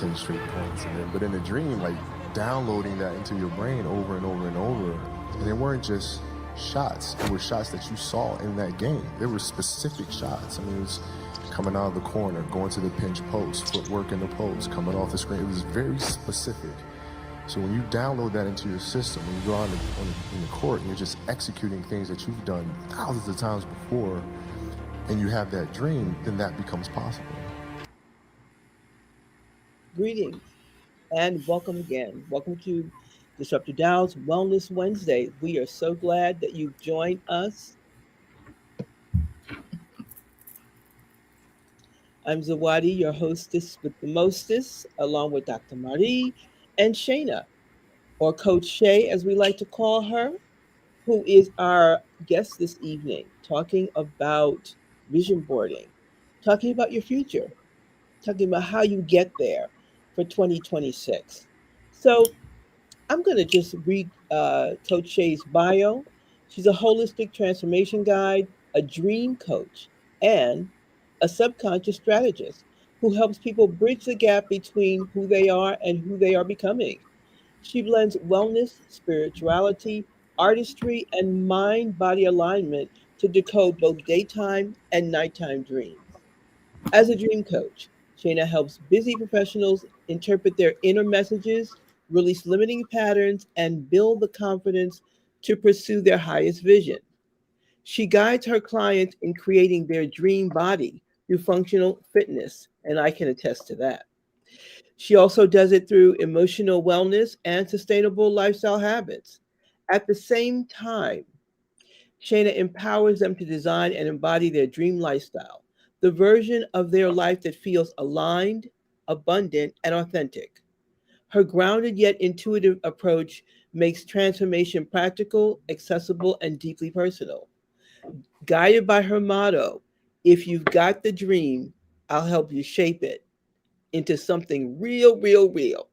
10 straight points. And then, but in the dream, like downloading that into your brain over and over and over. And they weren't just shots, it were shots that you saw in that game. There were specific shots. I mean, it was coming out of the corner, going to the pinch post, footwork in the post, coming off the screen. It was very specific. So when you download that into your system, when you go out in the court and you're just executing things that you've done thousands of times before, and you have that dream, then that becomes possible. Greetings and welcome again. Welcome to Disruptor Dow's Wellness Wednesday. We are so glad that you've joined us. I'm Zawadi, your hostess with the mostest, along with Dr. Marie and Shayna, or Coach Shay, as we like to call her, who is our guest this evening, talking about vision boarding, talking about your future, talking about how you get there for 2026. So, I'm going to just read Coach Shay's bio. She's a holistic transformation guide, a dream coach, and a subconscious strategist who helps people bridge the gap between who they are and who they are becoming. She blends wellness, spirituality, artistry, and mind body alignment to decode both daytime and nighttime dreams. As a dream coach, Shayna helps busy professionals interpret their inner messages, release limiting patterns, and build the confidence to pursue their highest vision. She guides her clients in creating their dream body through functional fitness, and I can attest to that. She also does it through emotional wellness and sustainable lifestyle habits. At the same time, Shayna empowers them to design and embody their dream lifestyle, the version of their life that feels aligned, abundant, and authentic. Her grounded yet intuitive approach makes transformation practical, accessible, and deeply personal. Guided by her motto, if you've got the dream, I'll help you shape it into something real, real, real.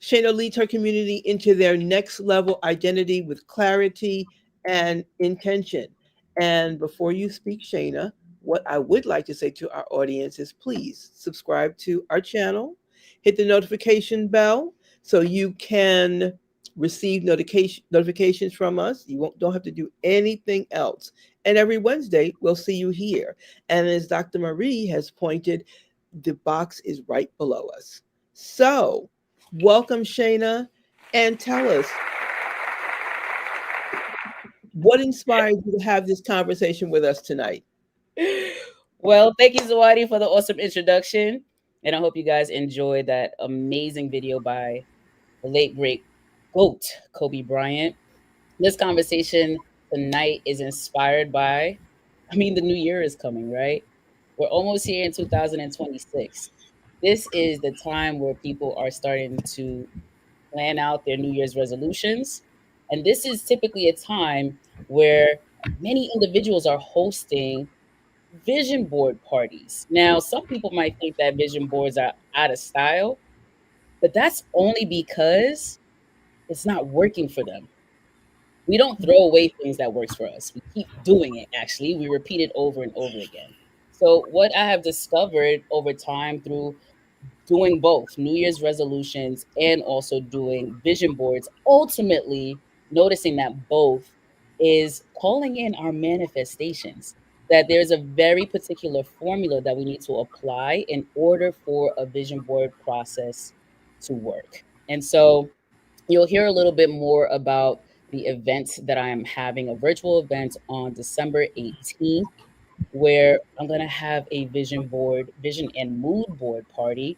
Shayna leads her community into their next level identity with clarity and intention. And before you speak, Shayna, what I would like to say to our audience is please subscribe to our channel, hit the notification bell so you can receive notifications from us. Don't have to do anything else. And every Wednesday, we'll see you here. And as Dr. Marie has pointed, the box is right below us. So, welcome, Shayna, and tell us what inspired you to have this conversation with us tonight. Well, thank you, Zawadi, for the awesome introduction. And I hope you guys enjoyed that amazing video by the late, great GOAT, Kobe Bryant. This conversation tonight is inspired by, the new year is coming, right? We're almost here in 2026. This is the time where people are starting to plan out their New Year's resolutions. And this is typically a time where many individuals are hosting vision board parties. Now, some people might think that vision boards are out of style, but that's only because it's not working for them. We don't throw away things that works for us. We keep doing it, actually. We repeat it over and over again. So what I have discovered over time through doing both New Year's resolutions and also doing vision boards, ultimately noticing that both is calling in our manifestations. That there's a very particular formula that we need to apply in order for a vision board process to work. And so you'll hear a little bit more about the event that I am having, a virtual event on December 18th, where I'm going to have a vision and mood board party.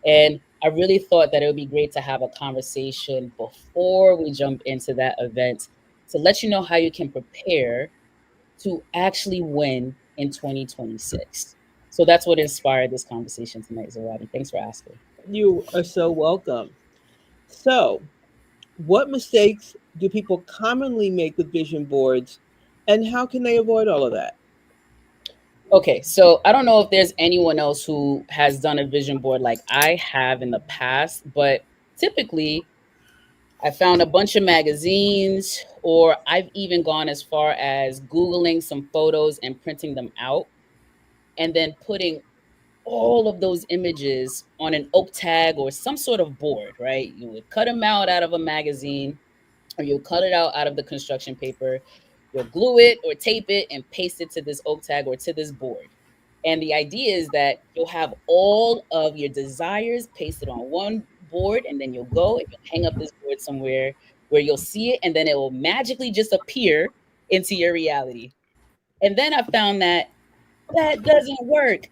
And I really thought that it would be great to have a conversation before we jump into that event to let you know how you can prepare to actually win in 2026. So that's what inspired this conversation tonight, Zawadi. Thanks for asking. You are so welcome. So, what mistakes do people commonly make with vision boards, and how can they avoid all of that? Okay, so I don't know if there's anyone else who has done a vision board like I have in the past, but typically I found a bunch of magazines, or I've even gone as far as Googling some photos and printing them out and then putting all of those images on an oak tag or some sort of board, right? You would cut them out of a magazine, or you'll cut it out of the construction paper. You'll glue it or tape it and paste it to this oak tag or to this board. And the idea is that you'll have all of your desires pasted on one board, and then you'll go and you'll hang up this board somewhere where you'll see it, and then it will magically just appear into your reality. And then I found that that doesn't work.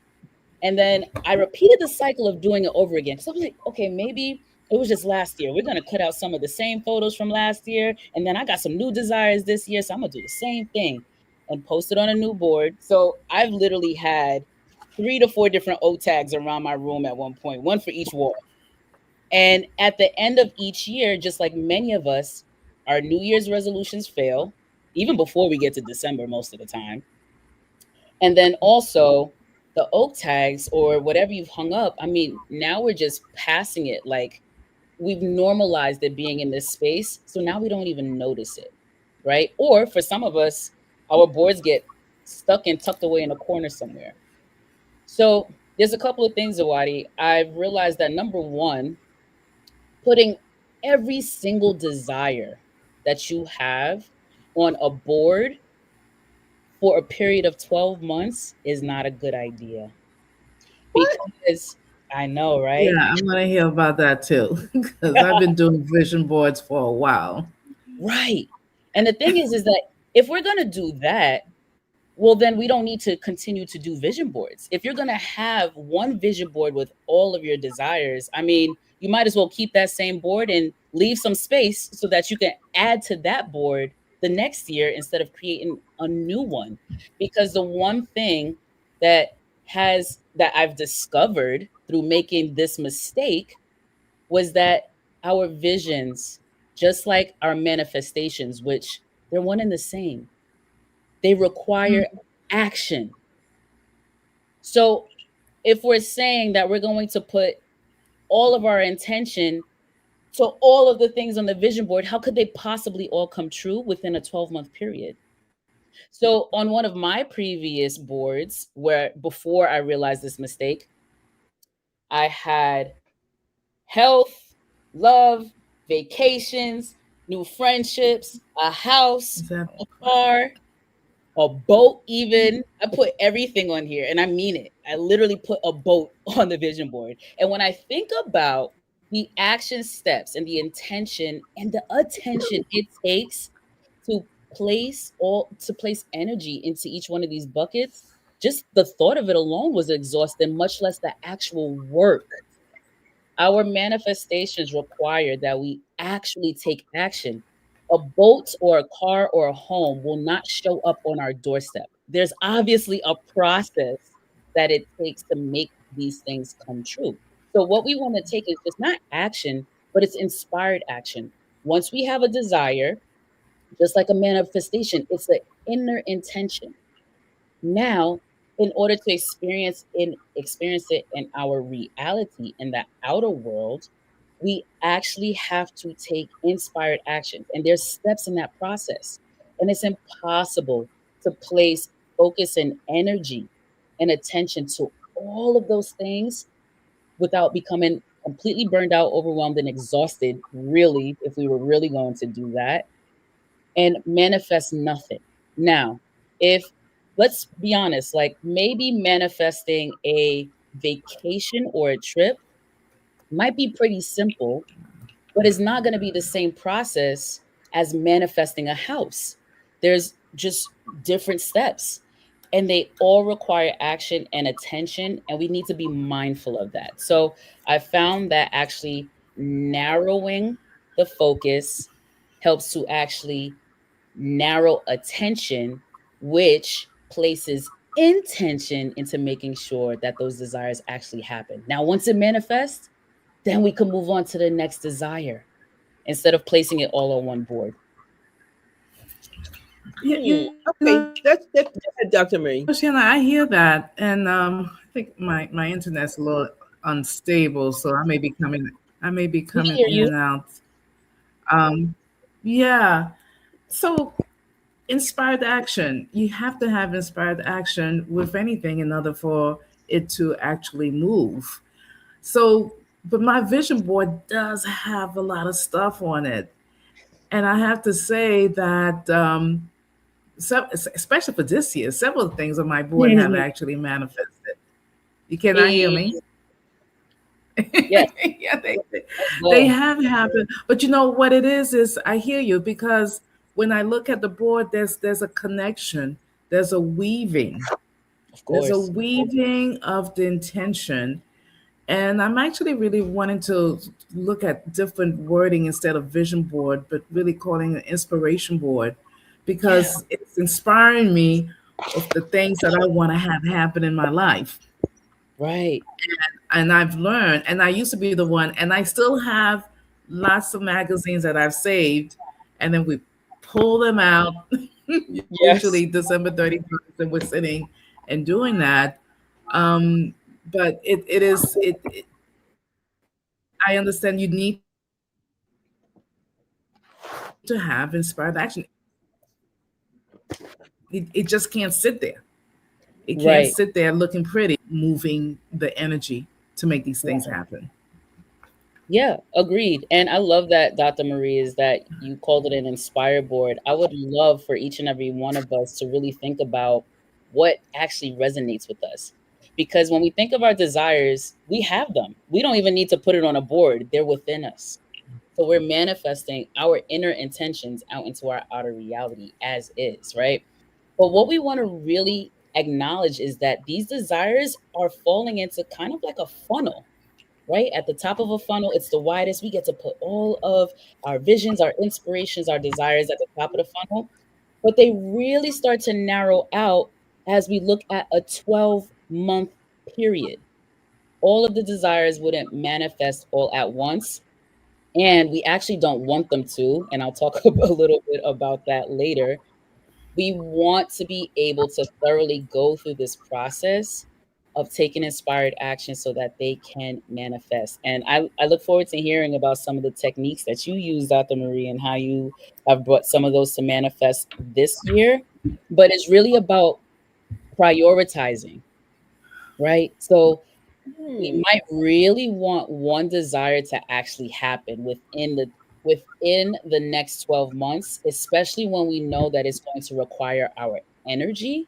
And then I repeated the cycle of doing it over again. So I was like, okay, maybe it was just last year. We're going to cut out some of the same photos from last year. And then I got some new desires this year. So I'm going to do the same thing and post it on a new board. So I've literally had 3 to 4 different O tags around my room at one point, one for each wall. And at the end of each year, just like many of us, our New Year's resolutions fail, even before we get to December most of the time. And then also the oak tags or whatever you've hung up, I mean, now we're just passing it like we've normalized it being in this space. So now we don't even notice it, right? Or for some of us, our boards get stuck and tucked away in a corner somewhere. So there's a couple of things, Awadi. I've realized that number one, putting every single desire that you have on a board for a period of 12 months is not a good idea. What? Because I know, right? Yeah, I'm gonna hear about that too, because I've been doing vision boards for a while. Right. And the thing is that if we're going to do that, well, then we don't need to continue to do vision boards. If you're going to have one vision board with all of your desires, I mean, you might as well keep that same board and leave some space so that you can add to that board the next year instead of creating a new one. Because the one thing that that I've discovered through making this mistake was that our visions, just like our manifestations, which they're one and the same, they require action. So if we're saying that we're going to put all of our intention to all of the things on the vision board, how could they possibly all come true within a 12-month period? So on one of my previous boards, where before I realized this mistake, I had health, love, vacations, new friendships, a house, Is that a car, a boat, even. I put everything on here and I mean it. I literally put a boat on the vision board. And when I think about the action steps and the intention and the attention it takes to place energy into each one of these buckets, just the thought of it alone was exhausting, much less the actual work. Our manifestations require that we actually take action. A boat or a car or a home will not show up on our doorstep. There's obviously a process that it takes to make these things come true. So, what we want to take is just not action, but it's inspired action. Once we have a desire, just like a manifestation, it's the inner intention. Now, in order to experience it in our reality in the outer world, we actually have to take inspired actions. And there's steps in that process. And it's impossible to place focus and energy and attention to all of those things without becoming completely burned out, overwhelmed, and exhausted, really, if we were really going to do that and manifest nothing. Now, if let's be honest, like maybe manifesting a vacation or a trip might be pretty simple, but it's not going to be the same process as manifesting a house. There's just different steps, and they all require action and attention, and we need to be mindful of that. So I found that actually narrowing the focus helps to actually narrow attention, which places intention into making sure that those desires actually happen. Now, once it manifests, then we can move on to the next desire instead of placing it all on one board. Okay, that's go ahead, Dr. Marie. Shanna, I hear that, and I think my internet's a little unstable, so I may be We can coming hear in you. and out. Um, yeah. So inspired action. You have to have inspired action with anything in order for it to actually move. So, but my vision board does have a lot of stuff on it. And I have to say that, so, especially for this year, several things on my board have actually manifested. You cannot hear Eh, me? yes, Yeah, let's they go. have happened. But you know what it is I hear you, because when I look at the board, there's a connection, there's a weaving, Of there's a course. weaving of the intention. And I'm actually really wanting to look at different wording instead of vision board, but really calling it inspiration board, Yeah, because it's inspiring me of the things that I want to have happen in my life. right. And I've learned, and I used to be the one, and I still have lots of magazines that I've saved, and then we pull them out, Yes. usually December 31st, and we're sitting and doing that. Um, but it is, I understand you need to have inspired action. It just can't sit there. It can't Right. sit there looking pretty. Moving the energy to make these things happen. Yeah, agreed. And I love that, Dr. Marie, is that you called it an inspire board. I would love for each and every one of us to really think about what actually resonates with us. Because when we think of our desires, we have them. We don't even need to put it on a board, they're within us. So we're manifesting our inner intentions out into our outer reality as is, right? But what we want to really acknowledge is that these desires are falling into kind of like a funnel, right? At the top of a funnel, it's the widest. We get to put all of our visions, our inspirations, our desires at the top of the funnel. But they really start to narrow out as we look at a 12-month period. All of the desires wouldn't manifest all at once. And we actually don't want them to. And I'll talk a little bit about that later. We want to be able to thoroughly go through this process of taking inspired action so that they can manifest. And I look forward to hearing about some of the techniques that you use, Dr. Marie, and how you have brought some of those to manifest this year. But it's really about prioritizing, right? So we Hmm. might really want one desire to actually happen within the next 12 months, especially when we know that it's going to require our energy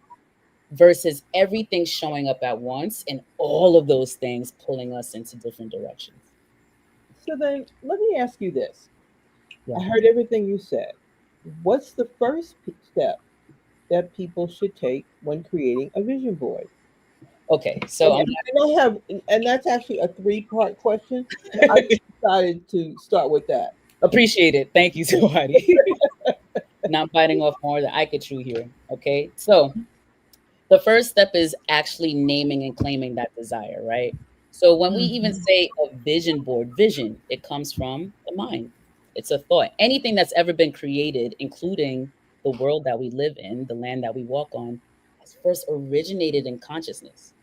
versus everything showing up at once and all of those things pulling us into different directions. So then let me ask you this. Yeah. I heard everything you said. What's the first step that people should take when creating a vision board? Okay. So And, I'm and I have, and that's actually a three-part question. And I decided to start with that. appreciate it. Thank you, Swati. Not biting off more than I could chew here. Okay. So the first step is actually naming and claiming that desire, right? So when we even Mhm. say a vision board, vision, it comes from the mind. It's a thought. Anything that's ever been created, including the world that we live in, the land that we walk on, has first originated in consciousness.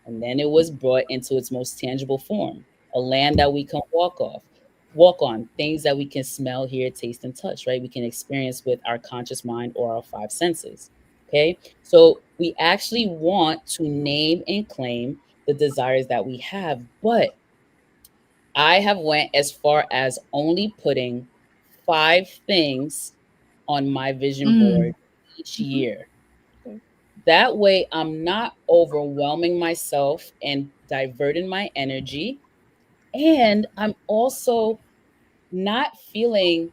And then it was brought into its most tangible form, a land that we can walk on, things that we can smell, hear, taste, and touch, right? We can experience with our conscious mind or our five senses. Okay. So we actually want to name and claim the desires that we have. But I have went as far as only putting 5 things on my vision board Mm. each year. Okay. That way, I'm not overwhelming myself and diverting my energy. And I'm also not feeling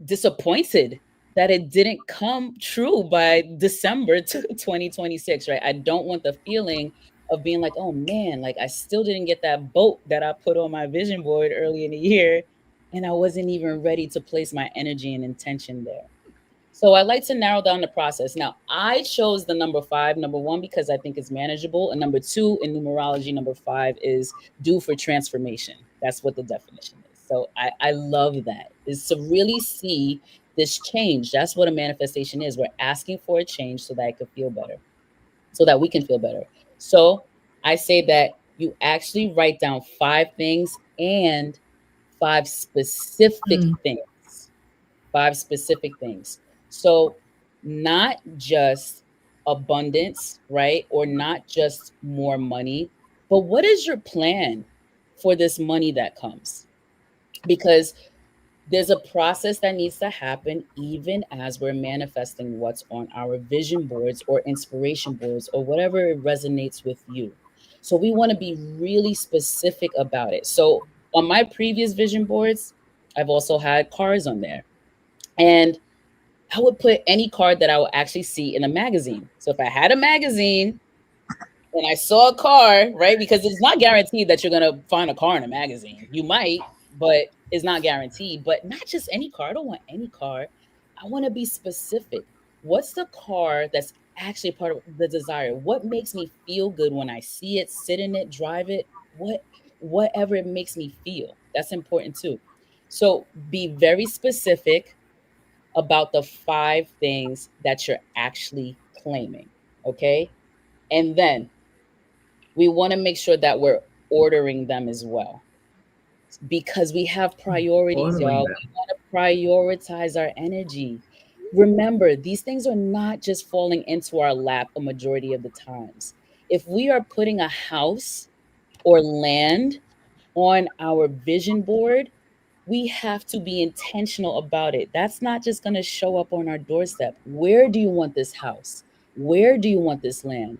disappointed that it didn't come true by December 2026, right? I don't want the feeling of being like, oh man, like I still didn't get that boat that I put on my vision board early in the year. And I wasn't even ready to place my energy and intention there. So I like to narrow down the process. Now, I chose the number 5, number 1, because I think it's manageable. And number 2, in numerology, number 5 is due for transformation. That's what the definition is. So I love that, is to really see this change. That's what a manifestation is. We're asking for a change so that I could feel better, so that we can feel better. So I say that you actually write down 5 things and 5 specific Mm. things. 5 specific things. So not just abundance, right? Or not just more money, but what is your plan for this money that comes? Because there's a process that needs to happen even as we're manifesting what's on our vision boards or inspiration boards or whatever it resonates with you. So we want to be really specific about it. So on my previous vision boards, I've also had cars on there. And I would put any card that I would actually see in a magazine. So if I had a magazine and I saw a car, right? Because it's not guaranteed that you're gonna find a car in a magazine. You might, but it's not guaranteed. But not just any car. I don't want any car. I want to be specific. What's the car that's actually part of the desire? What makes me feel good when I see it, sit in it, drive it? Whatever it makes me feel. That's important too. So be very specific about the 5 things that you're actually claiming. Okay. And then we want to make sure that we're ordering them as well because we have priorities, Ordering y'all. them. We want to prioritize our energy. Remember, these things are not just falling into our lap a majority of the times. If we are putting a house or land on our vision board, we have to be intentional about it. That's not just going to show up on our doorstep. Where do you want this house? Where do you want this land?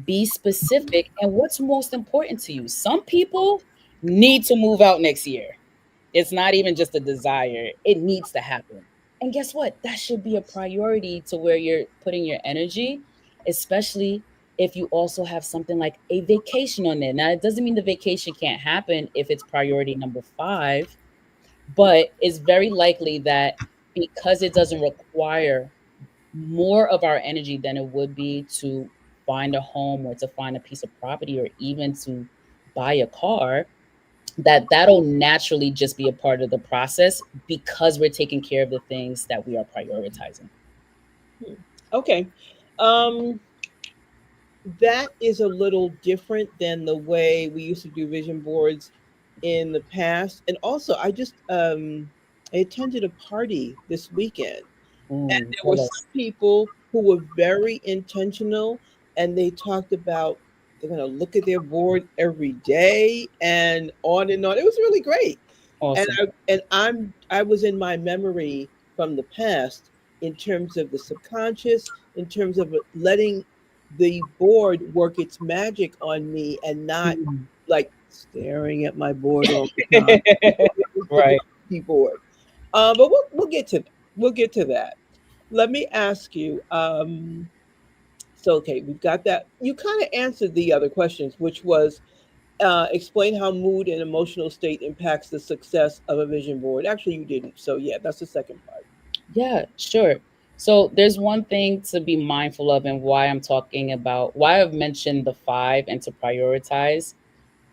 Be specific. And what's most important to you? Some people need to move out next year. It's not even just a desire, it needs to happen. And guess what? That should be a priority to where you're putting your energy, especially if you also have something like a vacation on there. Now, it doesn't mean the vacation can't happen if it's priority number 5, but it's very likely that because it doesn't require more of our energy than it would be to find a home or to find a piece of property or even to buy a car, that'll naturally just be a part of the process because we're taking care of the things that we are prioritizing. Hmm. Okay. Um, that is a little different than the way we used to do vision boards in the past. And also, I attended a party this weekend. And Ooh, there were tell some us. people who were very intentional and they talked about they're going to look at their board every day and on and on. It was really great. And Awesome. I was in my memory from the past in terms of the subconscious, in terms of letting the board work its magic on me and not Mhm. like staring at my board all the time. The Right. keyboard. But we'll get to that. We'll get to that. Let me ask you. So okay, we've got that. You kind of answered the other questions, which was explain how mood and emotional state impacts the success of a vision board. Actually, you didn't. So yeah, that's the second part. Yeah, sure. So there's one thing to be mindful of and why I'm talking about why I've mentioned the 5 and to prioritize.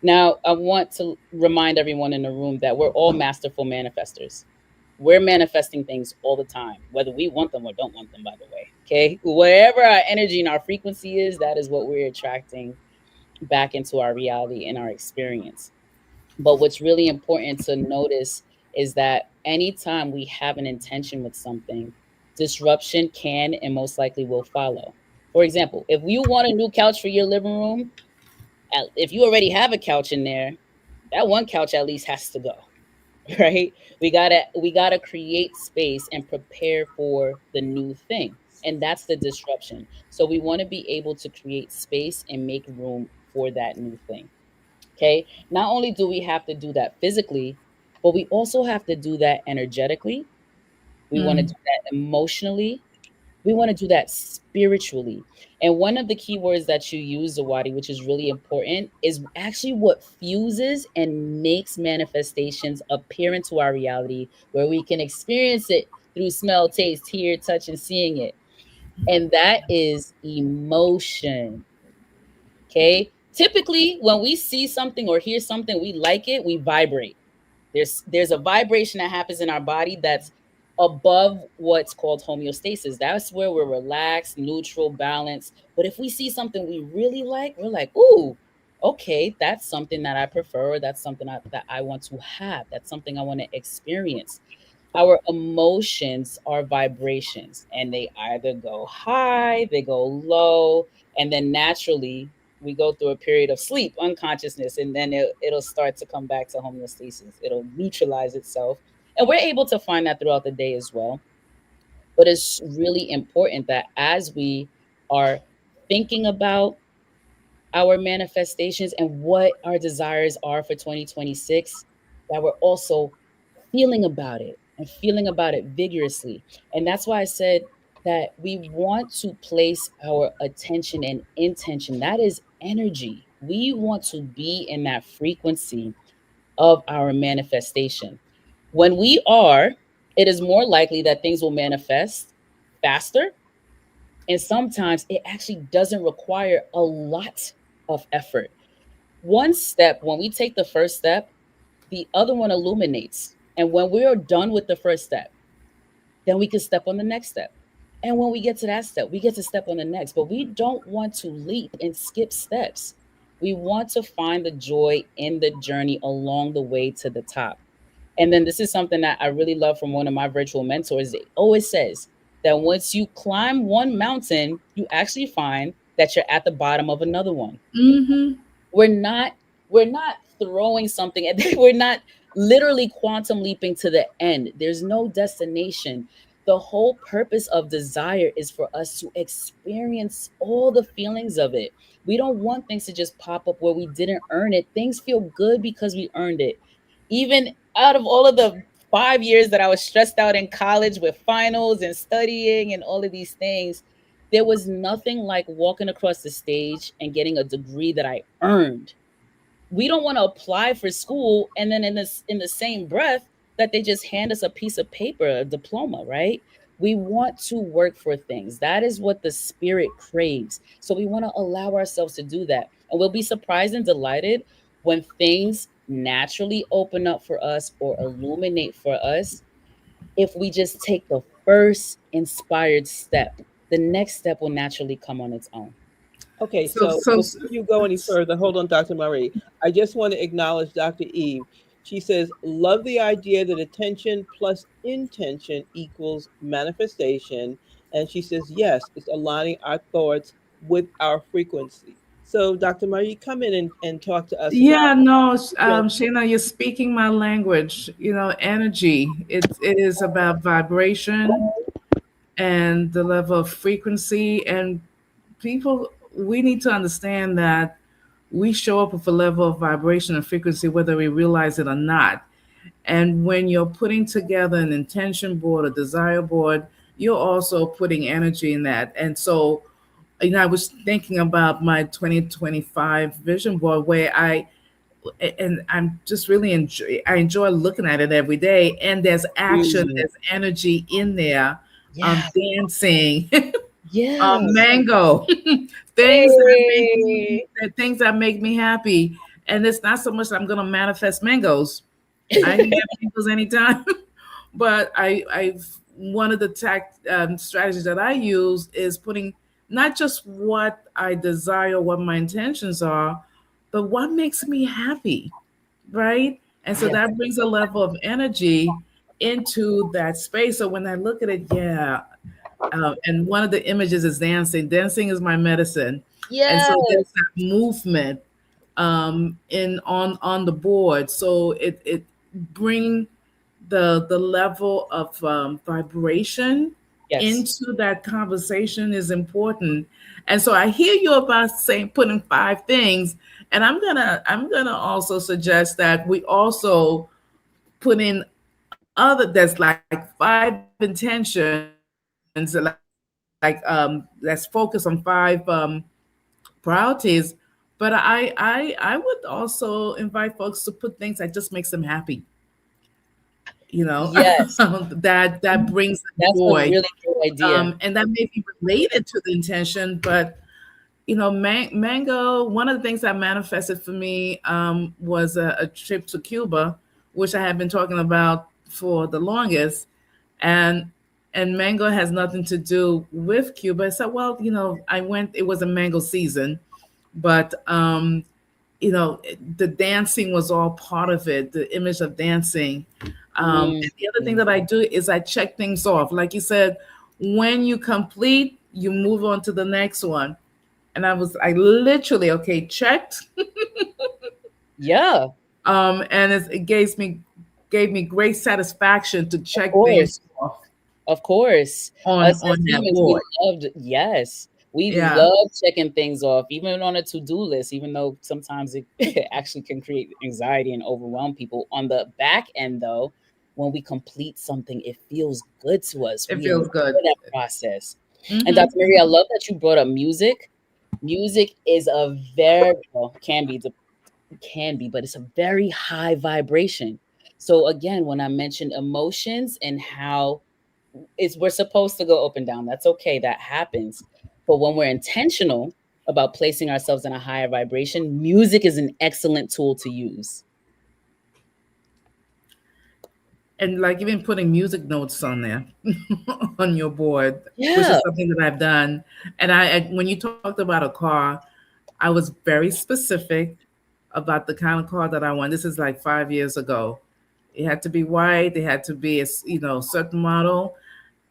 Now, I want to remind everyone in the room that we're all masterful manifestors. We're manifesting things all the time, whether we want them or don't want them, by the way. Okay. Wherever our energy and our frequency is, that is what we're attracting back into our reality and our experience. But what's really important to notice is that anytime we have an intention with something, disruption can and most likely will follow. For example, if you want a new couch for your living room, if you already have a couch in there, that one couch at least has to go. Right? We gotta create space and prepare for the new thing. And that's the disruption. So we want to be able to create space and make room for that new thing. Okay. Not only do we have to do that physically, but we also have to do that energetically. We want to Mm. do that emotionally. We want to do that spiritually. And one of the key words that you use, Zawadi, which is really important, is actually what fuses and makes manifestations appear into our reality where we can experience it through smell, taste, hear, touch, and seeing it. And that is emotion. Okay. Typically, when we see something or hear something, we like it, we vibrate. There's a vibration that happens in our body that's above what's called homeostasis. That's where we're relaxed, neutral, balanced. But if we see something we really like, we're like, ooh, okay, that's something that I prefer. That's something that I want to have. That's something I want to experience. our emotions are vibrations, and they either go high, they go low, and then naturally we go through a period of sleep, unconsciousness, and then it'll start to come back to homeostasis. It'll neutralize itself. And we're able to find that throughout the day as well. But it's really important that as we are thinking about our manifestations and what our desires are for 2026, that we're also feeling about it and feeling about it vigorously. And that's why I said that we want to place our attention and intention. That is energy. We want to be in that frequency of our manifestation. When we are, it is more likely that things will manifest faster. And sometimes it actually doesn't require a lot of effort. One step, when we take the first step, the other one illuminates. And when we are done with the first step, then we can step on the next step. And when we get to that step, we get to step on the next. But we don't want to leap and skip steps. We want to find the joy in the journey along the way to the top. And then this is something that I really love from one of my virtual mentors. It always says that once you climb one mountain, you actually find that you're at the bottom of another one. Mm-hmm. we're not we're not throwing something and we're not literally quantum leaping to the end. There's no destination. The whole purpose of desire is for us to experience all the feelings of it. We don't want things to just pop up where we didn't earn it. Things feel good because we earned it. Even out of all of the 5 years that I was stressed out in college with finals and studying and all of these things, there was nothing like walking across the stage and getting a degree that I earned. We don't want to apply for school and then in the same breath that they just hand us a piece of paper, a diploma, right? We want to work for things. That is what the spirit craves. So we want to allow ourselves to do that. And we'll be surprised and delighted when things naturally open up for us or illuminate for us if we just take the first inspired step. The next step will naturally come on its own. Okay, So, so so, before you go any further, hold on, Dr. Marie. I just want to acknowledge Dr. Eve. She says, love the idea that attention plus intention equals manifestation. And she says, yes, it's aligning our thoughts with our frequency. So, Dr. Marie, come in and talk to us about, yeah, no, you know, Shayna, you're speaking my language. Energy. It is about vibration and the level of frequency. And people, we need to understand that we show up with a level of vibration and frequency, whether we realize it or not. And when you're putting together an intention board, a desire board, you're also putting energy in that. And so, I was thinking about my 2025 vision board where I'm just really I enjoy looking at it every day. And there's action, Mm, there's energy in there, yeah. dancing, Yes. mango, Hey. things that make me happy. And it's not so much that I'm going to manifest mangoes. I can have mangoes anytime. But I've one of the strategies that I use is putting not just what I desire, what my intentions are, but what makes me happy, right? And so Yes. that brings a level of energy into that space. So when I look at it, yeah. And one of the images is dancing. Dancing is my medicine, and so Yes. there's that movement in on the board. So it bring the level of vibration Yes. into that conversation is important. And so I hear you about saying putting 5 things, and I'm gonna also suggest that we also put in other that's like 5 intentions, that's focused on 5 priorities. But I would also invite folks to put things that just makes them happy, Yes. that brings them That's a joy, really good idea. and that may be related to the intention. But mango, one of the things that manifested for me was a trip to Cuba, which I have been talking about for the longest. And and mango has nothing to do with Cuba. So, well, I went, it was a mango season, but the dancing was all part of it, the image of dancing. And the other thing Mhm. that I do is I check things off. Like you said, when you complete, you move on to the next one. And I literally, okay, checked. Yeah, And it gave me great satisfaction to of check things course. off Of course. Us on as that humans, we board. loved, yes, we Yeah, love checking things off, even on a to-do list, even though sometimes it actually can create anxiety and overwhelm people. On the back end, though, when we complete something, it feels good to us. it We feels good. enjoy that process. And Hmm. Dr. Mary, I love that you brought up music. Music is a very, well, can be, but it's a very high vibration. So again, when I mentioned emotions and how we're supposed to go up and down. That's okay. That happens. But when we're intentional about placing ourselves in a higher vibration, music is an excellent tool to use. And like even putting music notes on there on your board, which Yeah. is something that I've done. And when you talked about a car, I was very specific about the kind of car that I want. This is like 5 years ago. It had to be white. It had to be certain model,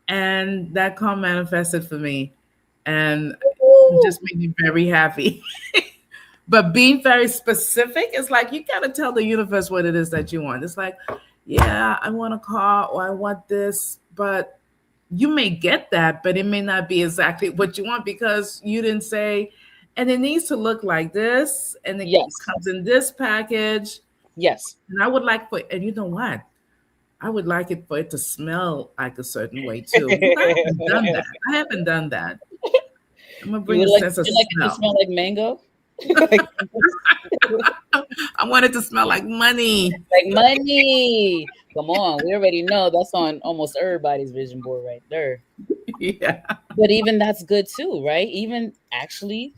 and that car manifested for me, and it Woo! just made me very happy. But being very specific is like you gotta tell the universe what it is that you want. It's like, yeah, I want a car or I want this, but you may get that, but it may not be exactly what you want because you didn't say, and it needs to look like this, and it Yes. comes in this package. Yes. And I would like for, and you know what? I would like it for it to smell like a certain way too. Because I haven't done that. I haven't done that. I'm gonna bring a sense Would of you like it to smell. smell like mango? Like I want it to smell like money. money. Come on. We already know that's on almost everybody's vision board right there. Yeah. But even that's good too, right? Even actually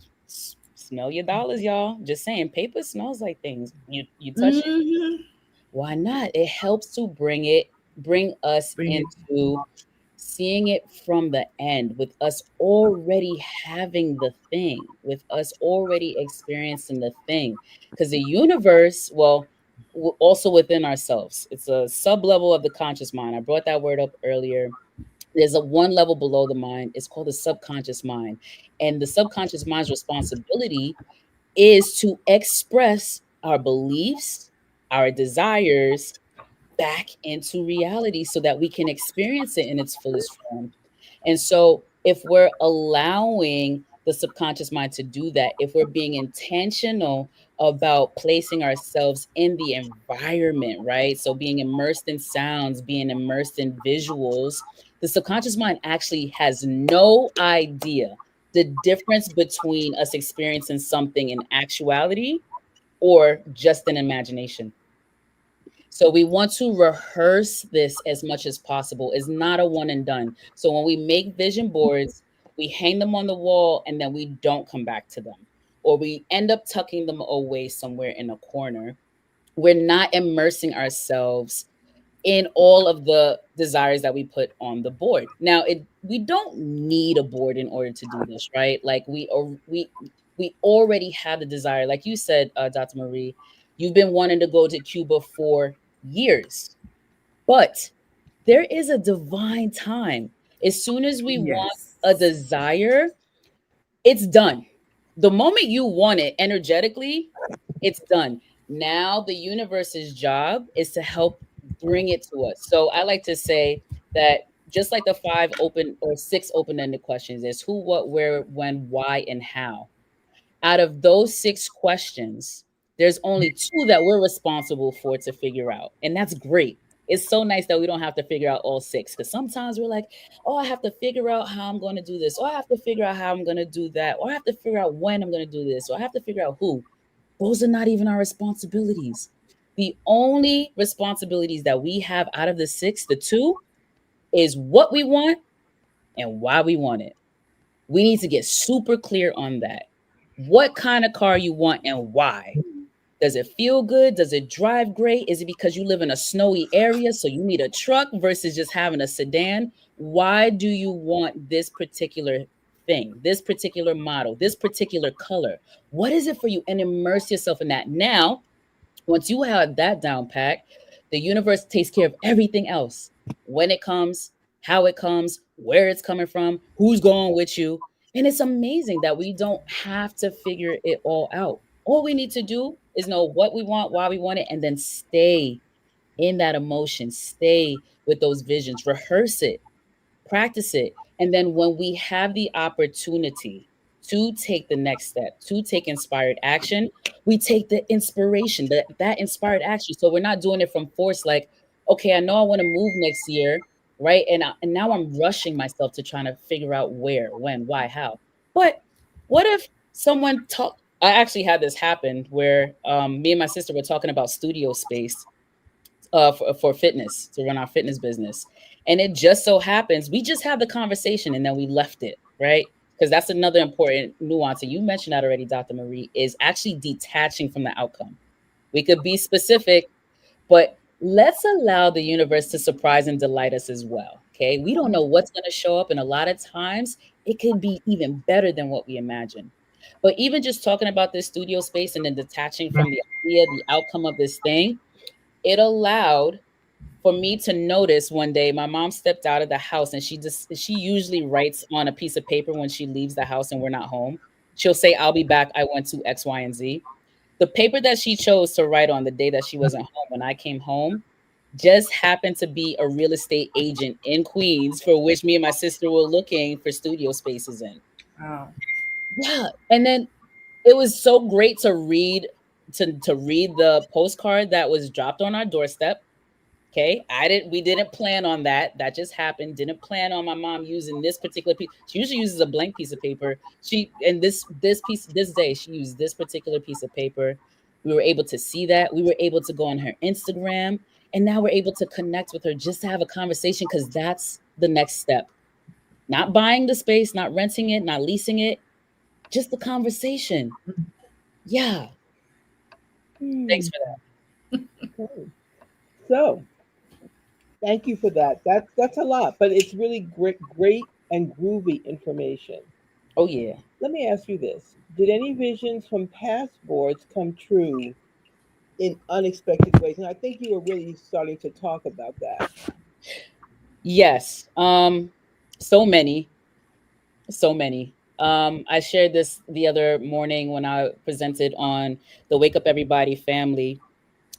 smell your dollars, y'all. Just saying, paper smells like things. You touch it. Hmm. Why not? It helps to bring us Bring it. into seeing it from the end, with us already having the thing, with us already experiencing the thing. Because the universe, well, also within ourselves, it's a sub level of the conscious mind. I brought that word up earlier. There's a one level below the mind. It's called the subconscious mind. And the subconscious mind's responsibility is to express our beliefs, our desires back into reality so that we can experience it in its fullest form. And so, if we're allowing the subconscious mind to do that, if we're being intentional about placing ourselves in the environment, right? So, being immersed in sounds, being immersed in visuals, the subconscious mind actually has no idea the difference between us experiencing something in actuality or just an imagination. So we want to rehearse this as much as possible. It's not a one and done. So when we make vision boards, we hang them on the wall and then we don't come back to them, or we end up tucking them away somewhere in a corner. We're not immersing ourselves in all of the desires that we put on the board. Now, we don't need a board in order to do this, right? Like we already have the desire. Like you said, Dr. Marie, you've been wanting to go to Cuba for years, but there is a divine time. As soon as we want Yes. a desire, it's done. The moment you want it energetically, it's done. Now the universe's job is to help bring it to us. So I like to say that just like the five open or six open-ended questions, is who, what, where, when, why, and how. Out of those six questions, there's only two that we're responsible for to figure out. And that's great. It's so nice that we don't have to figure out all six, because sometimes we're like, oh, I have to figure out how I'm going to do this, or I have to figure out how I'm going to do that, or I have to figure out when I'm going to do this, or I have to figure out who. Those are not even our responsibilities. The only responsibilities that we have out of the six, the two, is what we want and why we want it. We need to get super clear on that. What kind of car you want and why? Does it feel good? Does it drive great? Is it because you live in a snowy area so you need a truck versus just having a sedan? Why do you want this particular thing, this particular model, this particular color? What is it for you? And immerse yourself in that. Now, once you have that down pat, The universe takes care of everything else. When it comes, how it comes, where it's coming from, who's going with you. And it's amazing that we don't have to figure it all out. All we need to do is know what we want, why we want it, and then stay in that emotion, stay with those visions, rehearse it, practice it. And then when we have the opportunity to take the next step, to take inspired action, we take the inspiration, that inspired action. So we're not doing it from force, like, okay, I know I want to move next year, right? And now I'm rushing myself to trying to figure out where, when, why, how. But what if someone talk? I actually had this happen where me and my sister were talking about studio space for fitness, to run our fitness business. And it just so happens we just had the conversation and then we left it, right? Because that's another important nuance. And you mentioned that already, Dr. Marie, is actually detaching from the outcome. We could be specific, but let's allow the universe to surprise and delight us as well. Okay. We don't know what's going to show up. And a lot of times it could be even better than what we imagine. But even just talking about this studio space and then detaching from the idea, the outcome of this thing, it allowed for me to notice one day my mom stepped out of the house and she usually writes on a piece of paper when she leaves the house and we're not home. She'll say, I'll be back. I went to X, Y, and Z. The paper that she chose to write on the day that she wasn't home when I came home just happened to be a real estate agent in Queens for which me and my sister were looking for studio spaces in. Wow. Yeah. And then it was so great to read to read the postcard that was dropped on our doorstep. Okay, we didn't plan on that. That just happened. Didn't plan on my mom using this particular piece. She usually uses a blank piece of paper. This day she used this particular piece of paper. We were able to see that. We were able to go on her Instagram, and now we're able to connect with her just to have a conversation because that's the next step. Not buying the space, not renting it, not leasing it, just the conversation. Yeah. Thanks Hmm. for that. Okay. So thank you for that. That's a lot, but it's really great and groovy information. Oh yeah. Let me ask you this: did any visions from past boards come true in unexpected ways? And I think you were really starting to talk about that. Yes. So many. So many. I shared this the other morning when I presented on the Wake Up Everybody family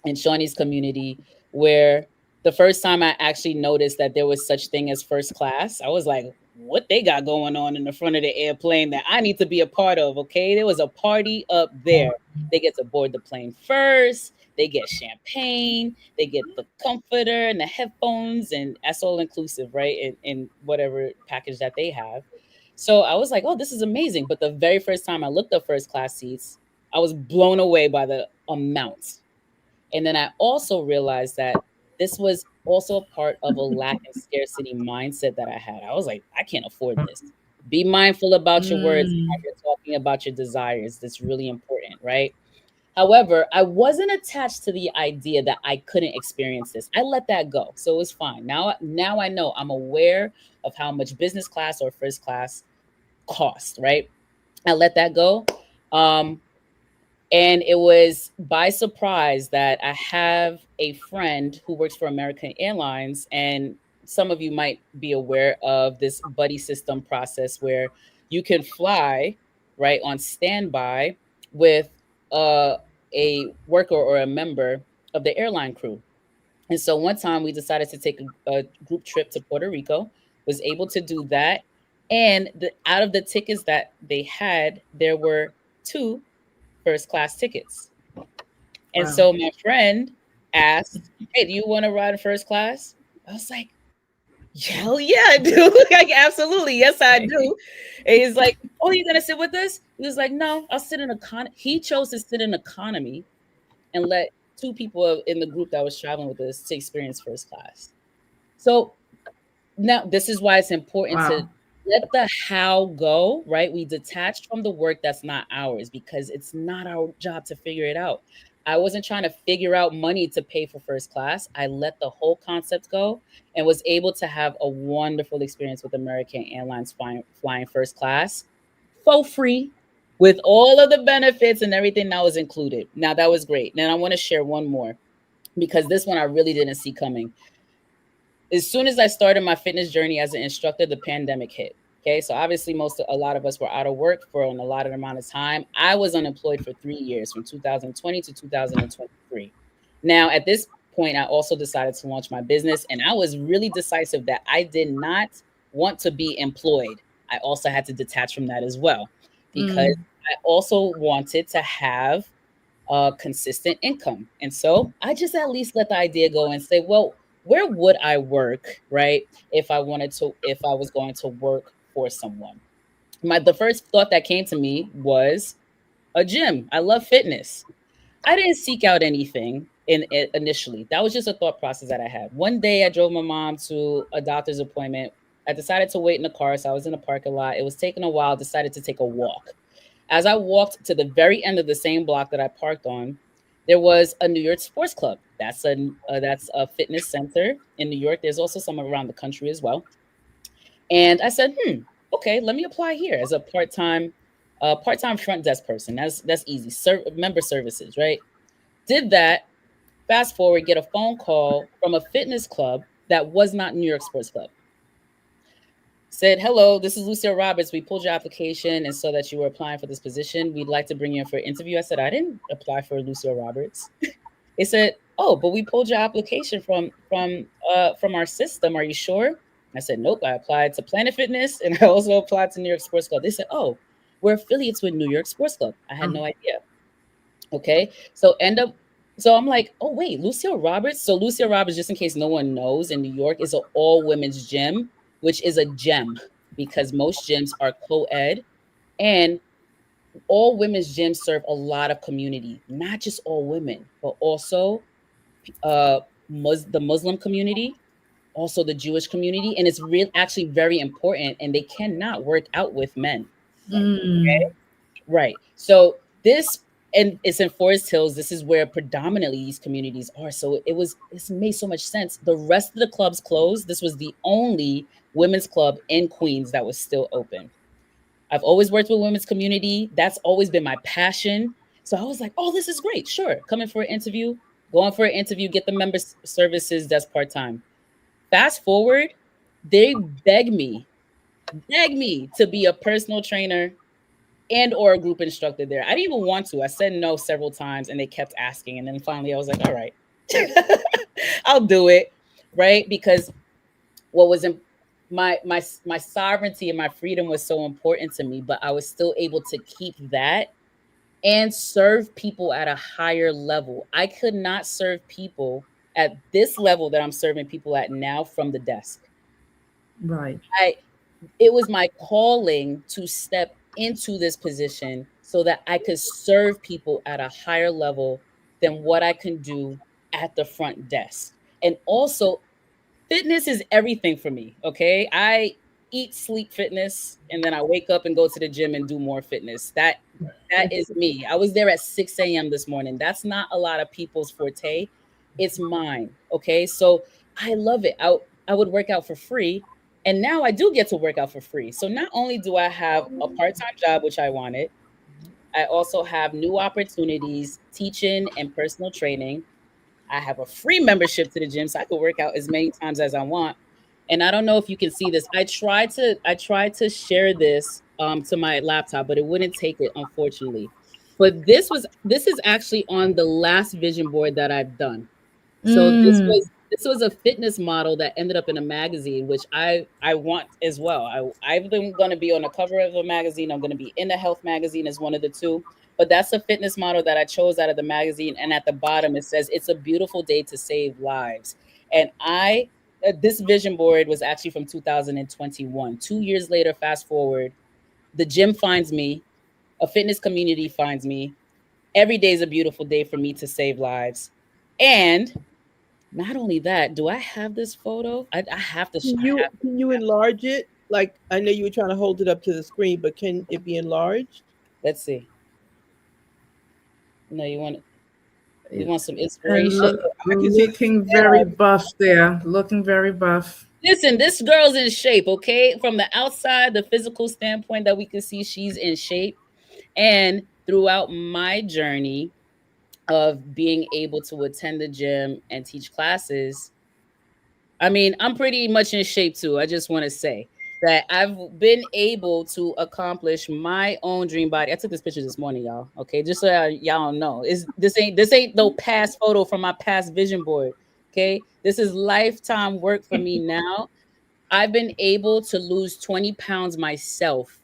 in Shawnee's community, where the first time I actually noticed that there was such thing as first class, I was like, what they got going on in the front of the airplane that I need to be a part of? Okay. There was a party up there. They get to board the plane first. They get champagne, they get the comforter and the headphones, and that's all inclusive, right? In whatever package that they have. So I was like, oh, this is amazing. But the very first time I looked up first class seats, I was blown away by the amount. And then I also realized that this was also a part of a lack and scarcity mindset that I had. I was like, I can't afford this. Be mindful about your words and how Mm. you're talking about your desires. That's really important, right? However, I wasn't attached to the idea that I couldn't experience this. I let that go. So it was fine. Now I know I'm aware of how much business class or first class cost, right? I let that go. Um, and it was by surprise that I have a friend who works for American Airlines. And some of you might be aware of this buddy system process where you can fly, right, on standby with uh, a worker or a member of the airline crew. And so one time we decided to take a group trip to Puerto Rico, was able to do that. And out of the tickets that they had, there were two first class tickets. And Wow. so my friend asked, hey, do you want to ride in first class? I was like, hell yeah, I do. Like, absolutely. Yes, I do. And he's like, oh, you're going to sit with us? He was like, no, I'll sit in economy. He chose to sit in economy and let two people in the group that was traveling with us to experience first class. So now this is why it's important to Wow. let the how go, right? We detach from the work that's not ours because it's not our job to figure it out. I wasn't trying to figure out money to pay for first class. I let the whole concept go and was able to have a wonderful experience with American Airlines flying first class for free with all of the benefits and everything that was included. Now that was great. Now I want to share one more. because this one I really didn't see coming. As soon as I started my fitness journey as an instructor, the pandemic hit. Okay, so obviously a lot of us were out of work for an allotted amount of time. I was unemployed for 3 years, from 2020 to 2023. Now, at this point, I also decided to launch my business, and I was really decisive that I did not want to be employed. I also had to detach from that as well, because Mm, I also wanted to have consistent income. And so I just at least let the idea go and say, well, where would I work, right? If I was going to work for someone. The first thought that came to me was a gym. I love fitness. I didn't seek out anything in it initially. That was just a thought process that I had. One day I drove my mom to a doctor's appointment. I decided to wait in the car, so I was in the parking lot. It was taking a while, decided to take a walk. As I walked to the very end of the same block that I parked on, there was a New York Sports Club. That's a fitness center in New York. There's also some around the country as well. And I said, okay, let me apply here as a part time front desk person. That's easy. Member services, right? Did that. Fast forward, get a phone call from a fitness club that was not New York Sports Club. Said, hello, this is Lucille Roberts. We pulled your application and saw that you were applying for this position. We'd like to bring you in for an interview. I said, I didn't apply for Lucille Roberts. They said, oh, but we pulled your application from our system. Are you sure? I said, nope. I applied to Planet Fitness and I also applied to New York Sports Club. They said, oh, we're affiliates with New York Sports Club. I had no idea. Okay. So I'm like, oh wait, Lucille Roberts. So Lucille Roberts, just in case no one knows, in New York is an all women's gym, which is a gem because most gyms are co-ed, and all women's gyms serve a lot of community, not just all women, but also uh, the Muslim community, also the Jewish community, and it's real actually very important. And they cannot work out with men. mm, Right. So this, and it's in Forest Hills. This is where predominantly these communities are. So this made so much sense. The rest of the clubs closed. This was the only women's club in Queens that was still open. I've always worked with women's community. That's always been my passion. So I was like, oh, this is great. Sure. Coming for an interview, going for an interview, get the member services that's part time. Fast forward, they beg me to be a personal trainer and or a group instructor there. I didn't even want to. I said no several times and they kept asking. And then finally I was like, all right, I'll do it. Right. Because what was in my sovereignty and my freedom was so important to me, but I was still able to keep that and serve people at a higher level. I could not serve people at this level that I'm serving people at now from the desk. right. I It was my calling to step into this position so that I could serve people at a higher level than what I can do at the front desk. And also, fitness is everything for me. Okay. I eat, sleep fitness, and then I wake up and go to the gym and do more fitness. That is me. I was there at 6 a.m. this morning. That's not a lot of people's forte. It's mine. Okay. So I love it. I would work out for free. And now I do get to work out for free. So not only do I have a part-time job, which I wanted, I also have new opportunities, teaching and personal training. I have a free membership to the gym, so I could work out as many times as I want. And I don't know if you can see this. I tried to share this to my laptop, but it wouldn't take it, unfortunately. But this is actually on the last vision board that I've done. So Mm, this was a fitness model that ended up in a magazine, which I want as well. I'm going to be on the cover of the magazine. I'm going to be in the health magazine as one of the two. But that's a fitness model that I chose out of the magazine. And at the bottom it says it's a beautiful day to save lives. And this vision board was actually from 2021. 2 years later, fast forward, the gym finds me, a fitness community finds me. Every day is a beautiful day for me to save lives. And not only that, do I have this photo? I have to. Can you enlarge it? Like I know you were trying to hold it up to the screen, but can it be enlarged? Let's see. No, you want some and inspiration? I can see looking the very buff there. Looking very buff. Listen, this girl's in shape. Okay, from the outside, the physical standpoint that we can see, she's in shape. And throughout my journey, of being able to attend the gym and teach classes, I mean, I'm pretty much in shape too. I just want to say that I've been able to accomplish my own dream body. I took this picture this morning, y'all. Okay, just so y'all know, is this ain't no past photo from my past vision board. Okay, this is lifetime work for me now. I've been able to lose 20 pounds myself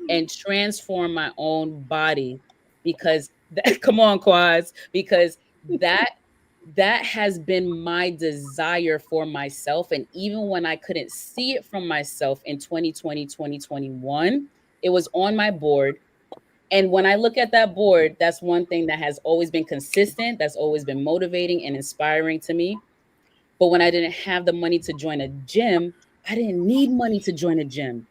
and transform my own body because that, come on, quads, because that that has been my desire for myself. And even when I couldn't see it from myself in 2020, 2021, it was on my board. And when I look at that board, that's one thing that has always been consistent, that's always been motivating and inspiring to me. But when I didn't have the money to join a gym, I didn't need money to join a gym.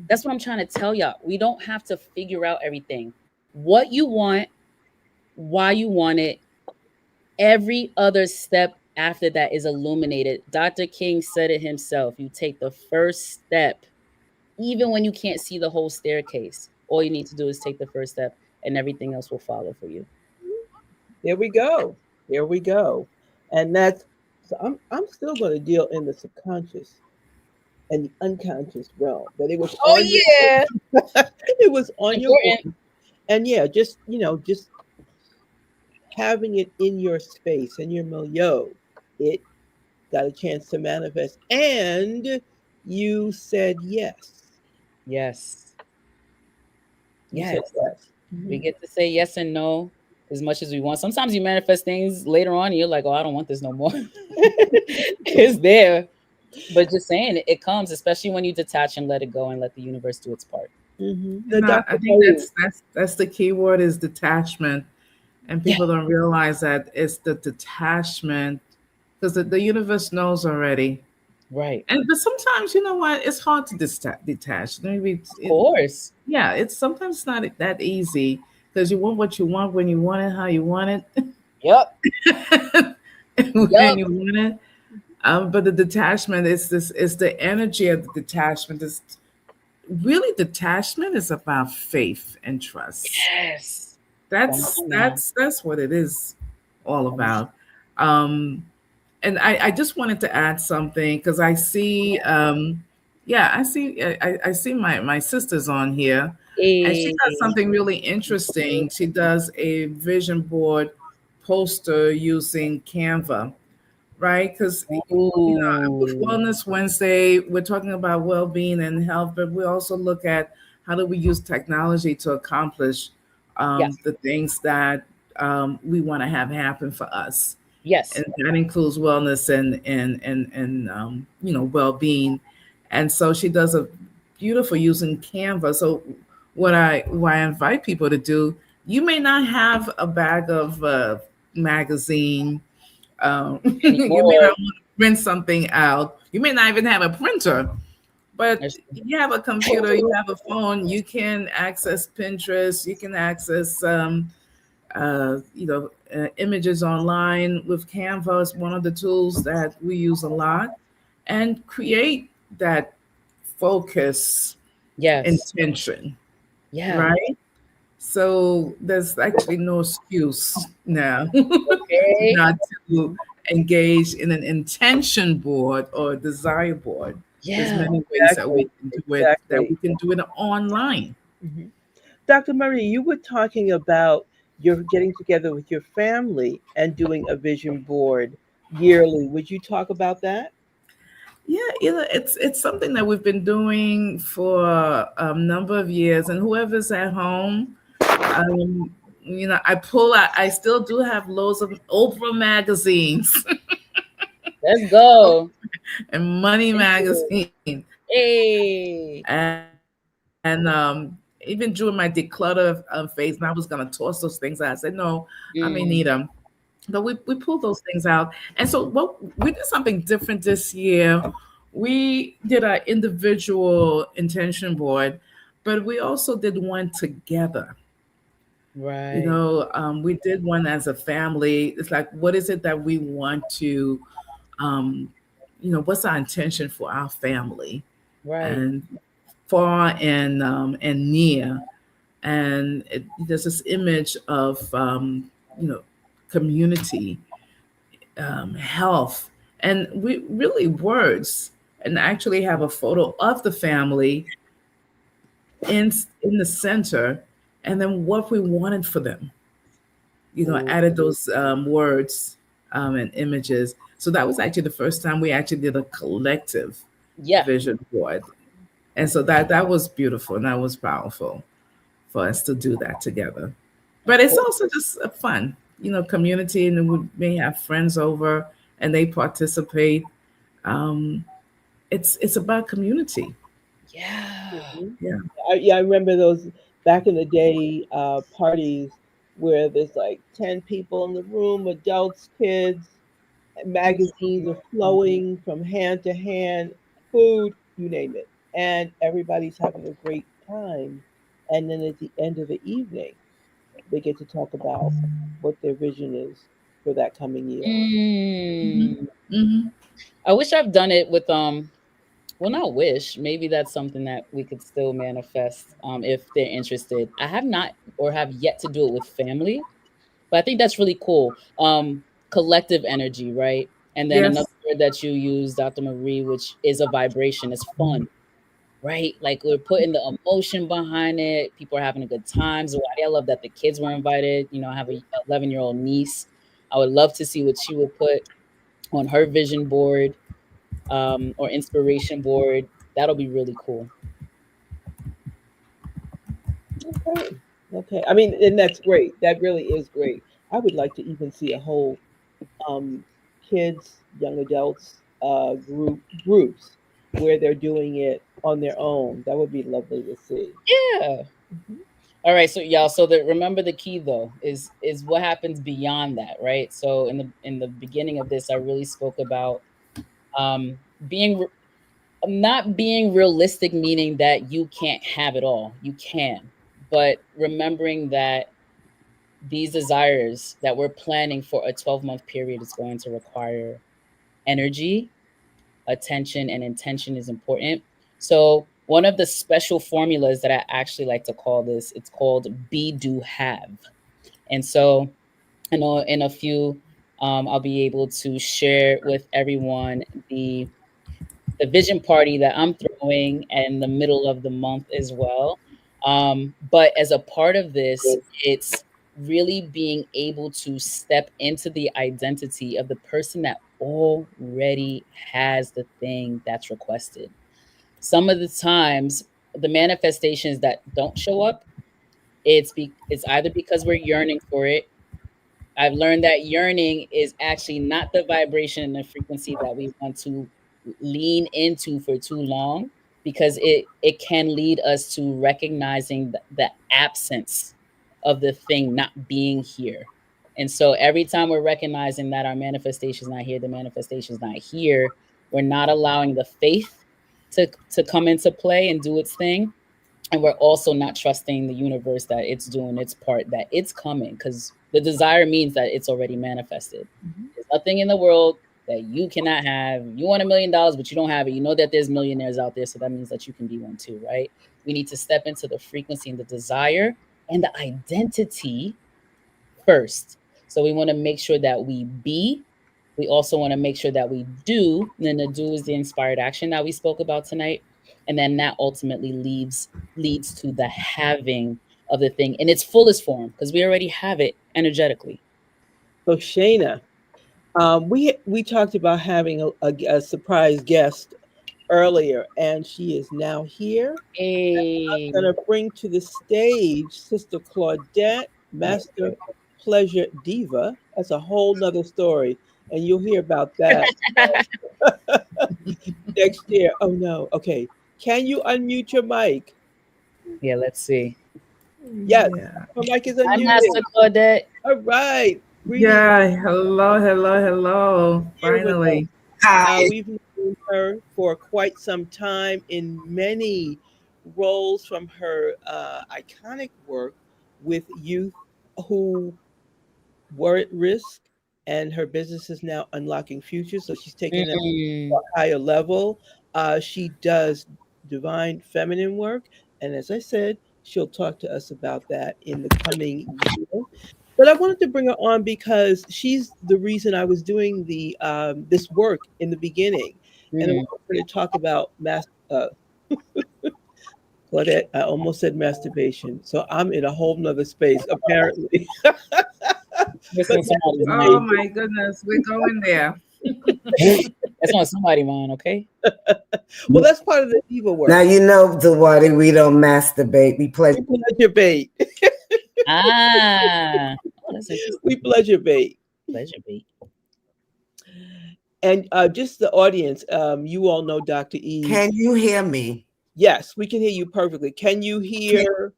That's what I'm trying to tell y'all. We don't have to figure out everything. What you want, why you want it, every other step after that is illuminated. Dr. King said it himself. You take the first step, even when you can't see the whole staircase. All you need to do is take the first step, and everything else will follow for you. There we go. There we go. And that's so I'm still going to deal in the subconscious and the unconscious realm. That it was Oh, on your yeah. it was on your Important. board. And yeah, just just having it in your space and your milieu, it got a chance to manifest. And you said yes. Yes. You said Yes. yes. We Mhm. get to say yes and no as much as we want. Sometimes you manifest things later on and you're like, oh, I don't want this no more. It's there. But just saying it, it comes, especially when you detach and let it go and let the universe do its part. The And I Dr. think Marie. that's the key word is detachment, and Yeah. people don't realize that it's the detachment because the universe knows already. Right. And but sometimes you know what, it's hard to detach. Maybe Of course. yeah, it's sometimes not that easy because you want what you want when you want it, how you want Yep. it, when Yep. you want it. But the detachment is this is the energy of the detachment. Is really detachment is about faith and trust. Yes. Come That's on now. that's that's what it is all Come on. about. Um, and I just wanted to add something because I see, yeah, I see my sister's on here, and she Eh, does something really interesting. She does a vision board poster using Canva, right? Because with ooh. Wellness Wednesday, we're talking about well-being and health, but we also look at how do we use technology to accomplish Yes. the things that we want to have happen for us, Yes. and that includes wellness and well-being. And so she does a beautiful using Canva. So what I invite people to do, you may not have a bag of magazine, you may Anymore. not want to print something out. You may not even have a printer, but There's you have a computer, you have a phone, you can access Pinterest, you can access, images online with Canva is one of the tools that we use a lot, and create that focus yes. intention, Yeah. right? So there's actually no excuse now Okay. not to engage in an intention board or a desire board. There's Yeah. many ways that we Exactly. can do it, that Exactly. we can do it online. Mhm. Dr. Marie, you were talking about you're getting together with your family and doing a vision board yearly. Would you talk about that? Yeah, it's something that we've been doing for a number of years, and whoever's at home, um, I still do have loads of Oprah magazines Let's go. and Money Thank you. magazine, Hey. and even during my declutter phase, and I was gonna toss those things out. I said no, I may need Mm, them. But we pulled those things out. And so what we did something different this year. We did our individual intention board, but we also did one together. right. We did one as a family. It's like, what is it that we want to, um, what's our intention for our family, Right. and far and near. And there's this image of, community, health, and we really words, and actually have a photo of the family in in the center, and then what we wanted for them. Mm. Added those words and images. So that was actually the first time we actually did a collective Yeah, vision board, and so that was beautiful and that was powerful for us to do that together. of But it's course. also just a fun, community, and we may have friends over and they participate. Um, it's about community. Yeah. Mhm. Yeah. Yeah, I remember those back in the day parties where there's like 10 people in the room, adults, kids, magazines are flowing from hand to hand, food, you name it. And everybody's having a great time. And then at the end of the evening, they get to talk about what their vision is for that coming year. Hmm. Mm. Hmm. I wish I've done it with well, not wish. Maybe that's something that we could still manifest if they're interested. I have not or have yet to do it with family, but I think that's really cool. Collective energy, right? And then another Yes. word that you use, Dr. Marie, which is a vibration, is fun, right? Like we're putting the emotion behind it. People are having a good time. So I love that the kids were invited. I have a 11-year-old niece. I would love to see what she would put on her vision board or inspiration board. That'll be really cool. Okay. Okay. I mean, and that's great. That really is great. I would like to even see a whole um, kids, young adults groups where they're doing it on their own. That would be lovely to see. Yeah. Mhm. All right, so y'all, so remember the key though is what happens beyond that, right? So in the beginning of this, I really spoke about um being re- not being realistic, meaning that you can't have it all. You can, but remembering that these desires that we're planning for a 12-month period is going to require energy, attention, and intention is important. So one of the special formulas that I actually like to call this, it's called be do have. And so I know in a few I'll be able to share with everyone the vision party that I'm throwing in the middle of the month as well. But as a part of this, it's really being able to step into the identity of the person that already has the thing that's requested. Some of the times, the manifestations that don't show up, it's either because we're yearning for it. I've learned that yearning is actually not the vibration and the frequency that we want to lean into for too long, because it can lead us to recognizing the absence of the thing not being here. And so every time we're recognizing that our manifestation is not here, the manifestation is not here, we're not allowing the faith to come into play and do its thing, and we're also not trusting the universe that it's doing its part, that it's coming, because the desire means that it's already manifested. Mhm. There's nothing in the world that you cannot have. You want $1 million but you don't have it, you know that there's millionaires out there, so that means that you can be one too, right? We need to step into the frequency and the desire and the identity first. So we want to make sure that we be. We also want to make sure that we do. And then the do is the inspired action that we spoke about tonight. And then that ultimately leads to the having of the thing in its fullest form, because we already have it energetically. So Shayna, we talked about having a surprise guest earlier, and she is now here. Hey. Going to bring to the stage Sister Claudette, Master Pleasure Diva. That's a whole nother story, and you'll hear about that next year. Oh no. Okay. Can you unmute your mic? Yeah, let's see. Yes. Yeah. Her mic is Hi, unmuted. Master Claudette. All right. Greetings. Yeah. Hello, hello, hello. Here with us. Finally. We've known her for quite some time in many roles, from her iconic work with youth who were at risk, and her business is now unlocking futures. So she's taken that to Mm. a higher level. She does divine feminine work, and as I said, she'll talk to us about that in the coming year. But I wanted to bring her on because she's the reason I was doing the this work in the beginning, and I Mm. want her to talk about Claudette. I almost said masturbation, so I'm in a whole nother space apparently. That's But on somebody's Oh mind. masturbation. my goodness, we're going there. That's on somebody's mind. Okay. Well, that's part of the diva Now work. you know, Zawadi, we don't masturbate. We pleasure. We pleasure bait. Ah. Oh, that's We interesting. pleasure bait. Pleasure bait. And just the audience, you all know Dr. E. Can you hear me? Yes, we can hear you perfectly. Can you Can, hear?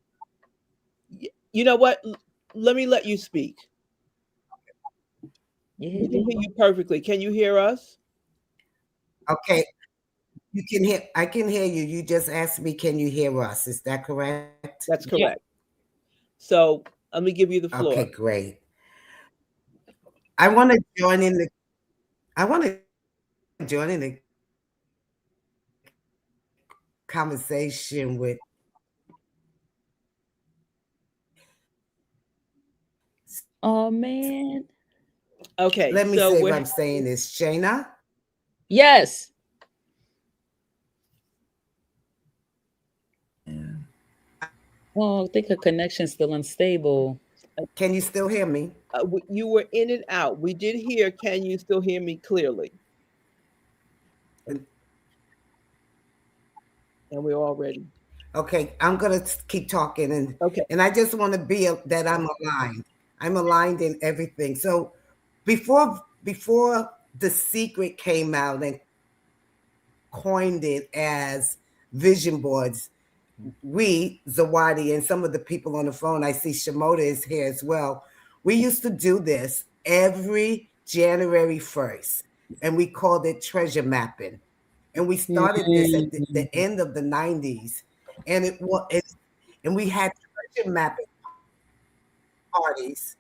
You know what? Let me let you speak. Yeah, We can D. hear you perfectly. Can you hear us? okay, you can hear. I can hear you. You just asked me, can you hear us? Is that correct? That's Yeah. correct. So let me give you the Okay, floor. great. I want to join in the. I want to join in the conversation with. Oh man. Okay, Let me so say if we're I'm saying this, Shayna. Yes. Oh, I think her connection's still unstable. Can you still hear me? you were in and out. We did hear. Can you still hear me clearly? And we're all ready. Okay, I'm gonna keep talking, Okay. and I just want to be that I'm aligned. I'm aligned in everything. So before the secret came out and coined it as vision boards, we, Zawadi, and some of the people on the phone, I see Shimoda is here as well. We used to do this every January 1st, and we called it treasure mapping. And we started this at the Mm. end of the 90s. And it was, and we had treasure mapping parties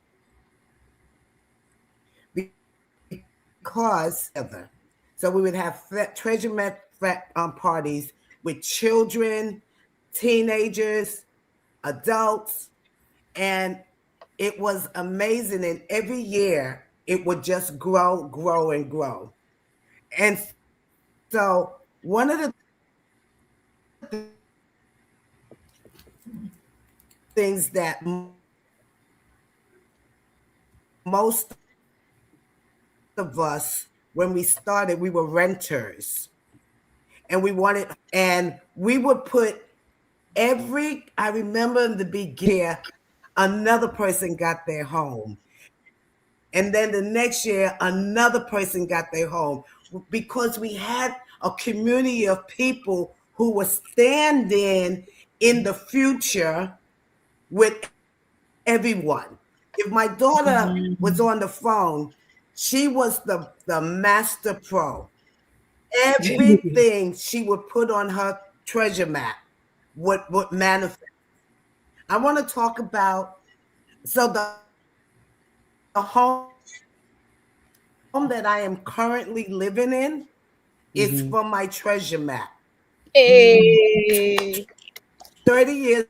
because so we would have treasure map parties with children, teenagers, adults, and it was amazing. And every year it would just grow, grow, and grow. And so one of the things that most of us, when we started, we were renters, and we would put I remember in the beginning, another person got their home. And then the next year, another person got their home because we had a community of people who were standing in the future with everyone. If my daughter was on the phone, she was the master pro. Everything she would put on her treasure map would manifest. I want to talk about the home that I am currently living in is Mm-hmm. from my treasure map. Hey. 30 years,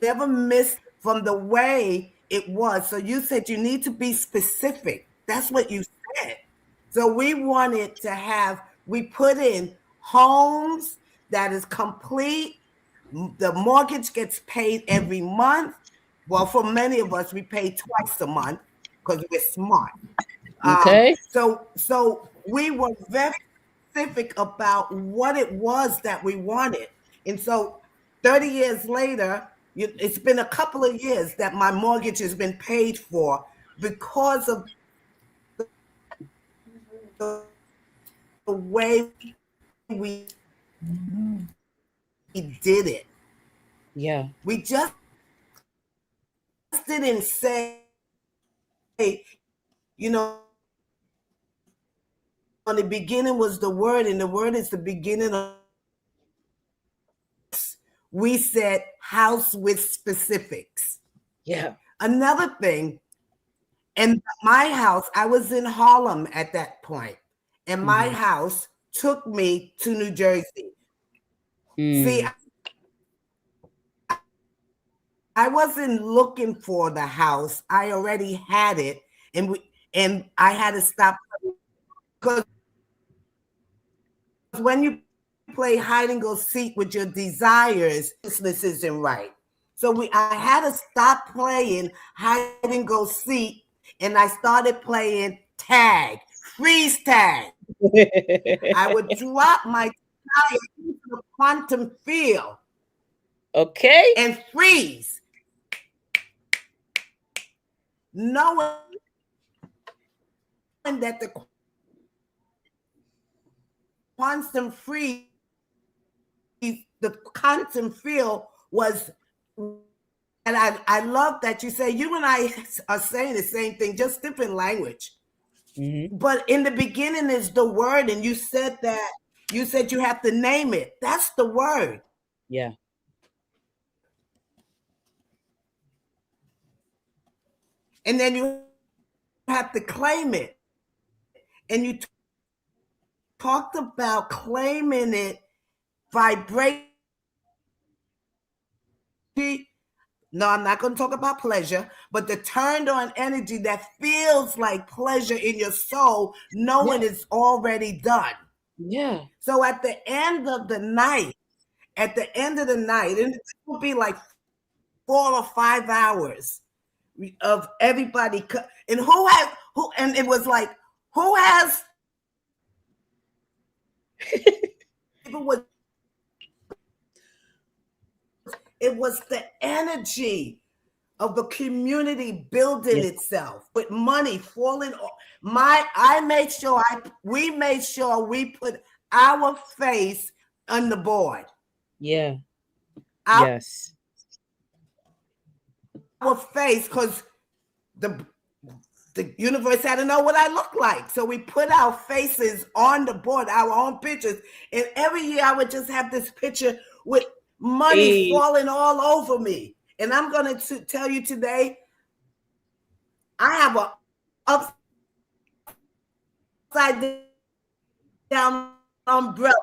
never missed from the way it was. So you said you need to be specific. That's what you said. So we wanted to we put in homes that is complete. The mortgage gets paid every month. Well, for many of us, we pay twice a month because we're smart. Okay. So we were very specific about what it was that we wanted. And so 30 years later, it's been a couple of years that my mortgage has been paid for because of the way we did it. Yeah. We just didn't say, you know, in the beginning was the word, and the word is the beginning of. We said house with specifics. Yeah. Another thing, in my house, I was in Harlem at that point, and my Mm-hmm. house took me to New Jersey. See, Mm. I wasn't looking for the house. I already had it, and I had to stop because when you play hide and go seek with your desires, this isn't right. So I had to stop playing hide and go seek, and I started playing tag, freeze tag. I would drop my tire into the quantum field Okay. and freeze, knowing that the quantum freeze, the quantum field was. And I love that you say you and I are saying the same thing, just different language. Mm-hmm. But in the beginning is the word, and you said that you have to name it. That's the word. Yeah. And then you have to claim it. And you talked about claiming it, vibration. No, I'm not going to talk about pleasure, but the turned on energy that feels like pleasure in your soul, knowing Yeah. it's already done. Yeah. So at the end of the night, and it will be like 4 or 5 hours of everybody, and and it was like, who has, it was the energy of the community building Yes. itself with money falling off. We made sure we put our face on the board. Yeah. Our, Yes. our face, because the universe had to know what I look like. So we put our faces on the board, our own pictures. And every year I would just have this picture with money falling all over me. And I'm going to tell you today, I have a upside down umbrella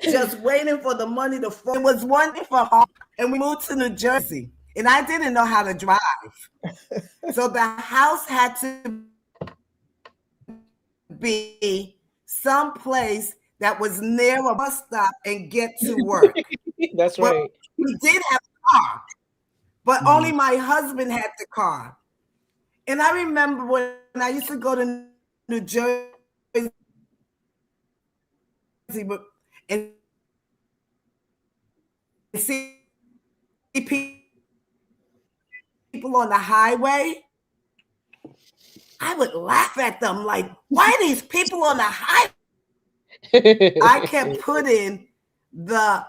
just waiting for the money to fall. It was one day from home, and we moved to New Jersey. And I didn't know how to drive. So the house had to be someplace that was near a bus stop and get to work. That's But right. we did have a car, but only my husband had the car. And I remember when I used to go to New Jersey and see people on the highway, I would laugh at them like, why are these people on the highway? I kept putting the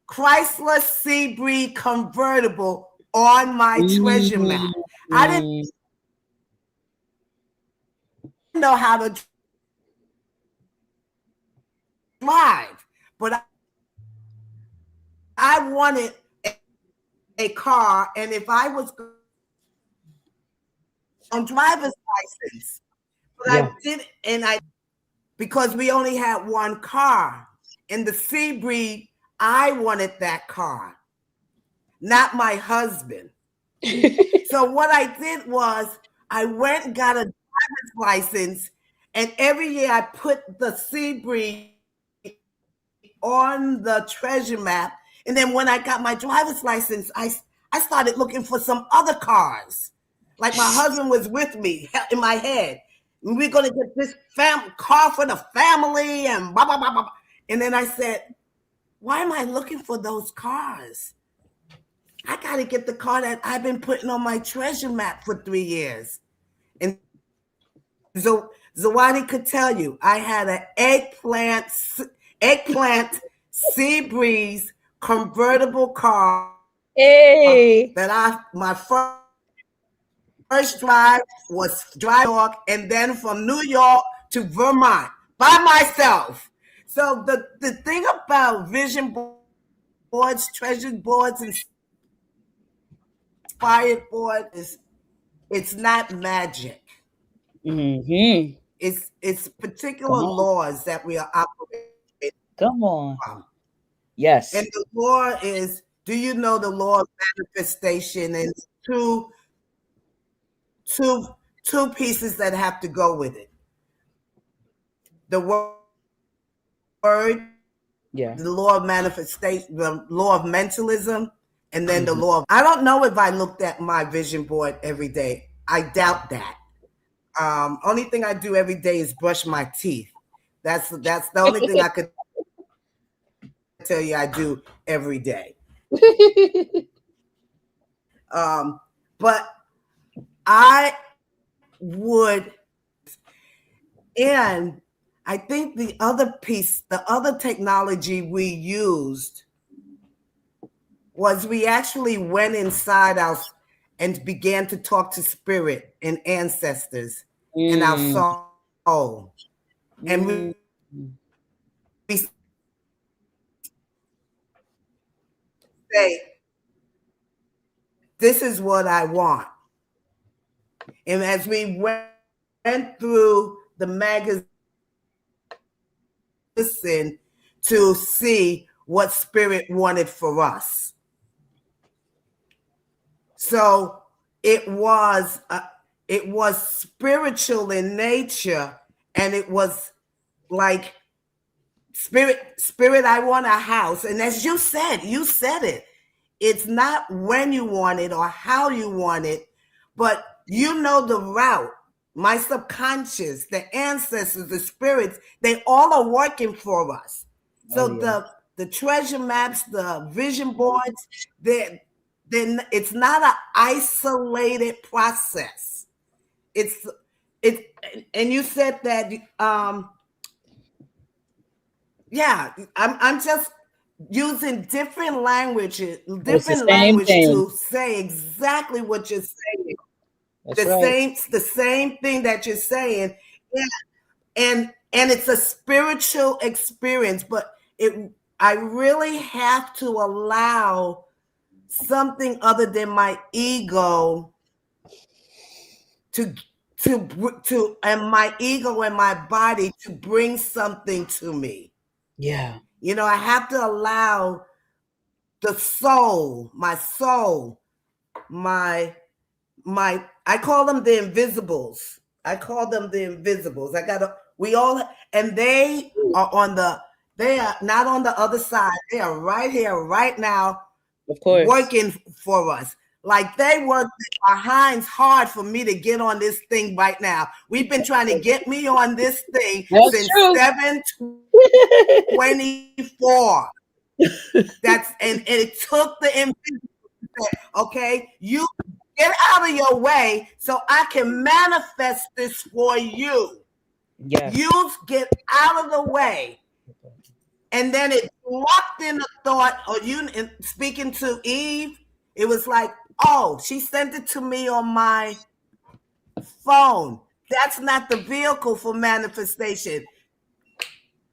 Chrysler Seabreeze convertible on my treasure map. I didn't know how to drive, but I wanted a car, and if I was on driver's license, but I did, and I because we only had one car, and the Seabreeze, I wanted that car, not my husband. So what I did was I went and got a driver's license, and every year I put the Seabreeze on the treasure map. And then when I got my driver's license, I started looking for some other cars. Like my husband was with me in my head. And we're going to get this car for the family and blah, blah, blah, blah. And then I said, why am I looking for those cars? I got to get the car that I've been putting on my treasure map for 3 years. And so Zawadi could tell you, I had an eggplant Seabreeze convertible car that my first drive was drive New York, and then from New York to Vermont by myself. So the thing about vision boards, treasure boards, inspired board is it's not magic. Mm-hmm. It's particular laws that we are operating Come on. from. Yes. And the law is, do you know the law of manifestation and two two pieces that have to go with it? The word, Yeah. the law of manifestation, the law of mentalism, and then the Mhm. law of, I don't know if I looked at my vision board every day. I doubt that. Only thing I do every day is brush my teeth. That's the only thing I could tell you I do every day. But I would, and I think the other piece, the other technology we used was we actually went inside our and began to talk to spirit and ancestors and our Mm. soul. And Mm. we say, this is what I want. And as we went through the magazine to see what spirit wanted for us. So it was spiritual in nature, and it was like, spirit, I want a house. And as you said it. It's not when you want it or how you want it, but you know the route. My subconscious, the ancestors, the spirits, they all are working for us. Oh So yeah. the treasure maps, the vision boards, then it's not an isolated process. It's it, and you said that yeah, I'm just using But it's the different same language thing. to say exactly what you're saying. That's right. The same thing that you're saying. Yeah. And it's a spiritual experience, but it I really have to allow something other than my ego to and my ego and my body to bring something to me. Yeah. I have to allow the soul, my I call them the invisibles. I call them the invisibles. We all, and they are not on the other side. They are right here, right now, Of course. working for us. Like they work behind hard for me to get on this thing right now. We've been trying to get me on this thing That's since true. 7/24. And it took the invisible. Okay, you get out of your way so I can manifest this for you. Yes. You get out of the way. And then it locked in the thought, or you speaking to Eve, it was like, oh, she sent it to me on my phone. That's not the vehicle for manifestation.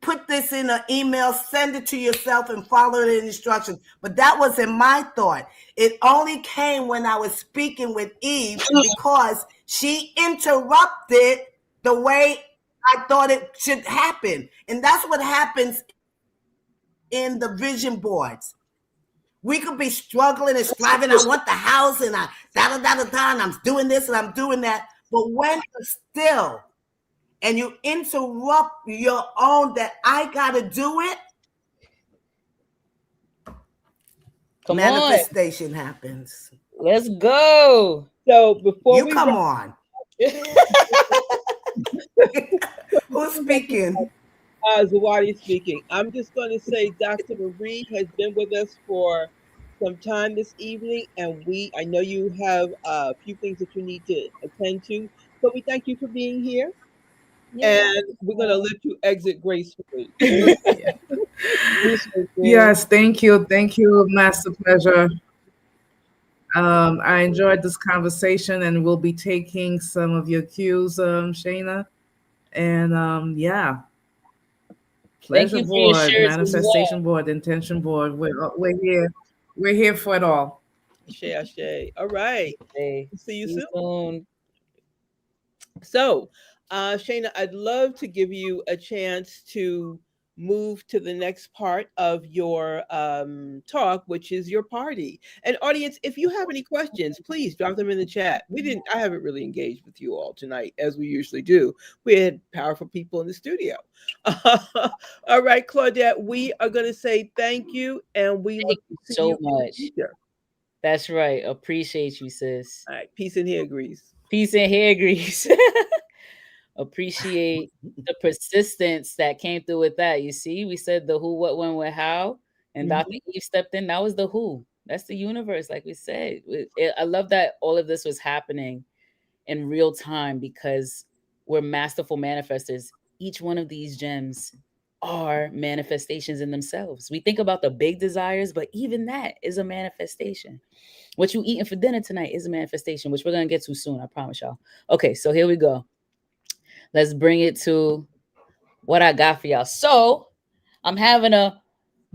Put this in an email, send it to yourself, and follow the instructions. But that wasn't my thought. It only came when I was speaking with Eve because she interrupted the way I thought it should happen. And that's what happens in the vision boards. We could be struggling and striving. I want the house, and I da da da da da, and I'm doing this and I'm doing that. But when you're still and you interrupt your own that I gotta do it, Come on. manifestation happens. Let's go. So before You we come wrap, on. Who's speaking? Zawadi speaking, I'm just going to say Dr. Marie has been with us for some time this evening, and I know you have a few things that you need to attend to. So we thank you for being here, Yeah. and we're going to let you exit gracefully. Yeah. Appreciate you. Yes, thank you, Master Pleasure. I enjoyed this conversation, and we'll be taking some of your cues, Shayna. And yeah, Thank pleasure you for your board, shirts as well. manifestation board, intention board. We're here. We're here for it all. Ashe, ashe. All right. Hey, See you see you soon. soon. So, Shayna, I'd love to give you a chance to move to the next part of your talk, which is your party. And audience, if you have any questions, please drop them in the chat. I haven't really engaged with you all tonight as we usually do. We had powerful people in the studio. All right, Claudette, we are going to say thank you, and we Thank look you to so you in the much. future. That's right. Appreciate you, sis. All right, peace in here, Grease. Peace and hair grease. Appreciate the persistence that came through with that. You see, we said the who, what, when, where, how, and Dr. Eve stepped in. That was the who. That's the universe, like we said. I love that all of this was happening in real time because we're masterful manifestors. Each one of these gems are manifestations in themselves. We think about the big desires, but even that is a manifestation. What you eating for dinner tonight is a manifestation, which we're gonna get to soon. I promise y'all. Okay, so here we go. Let's bring it to what I got for y'all. So I'm having a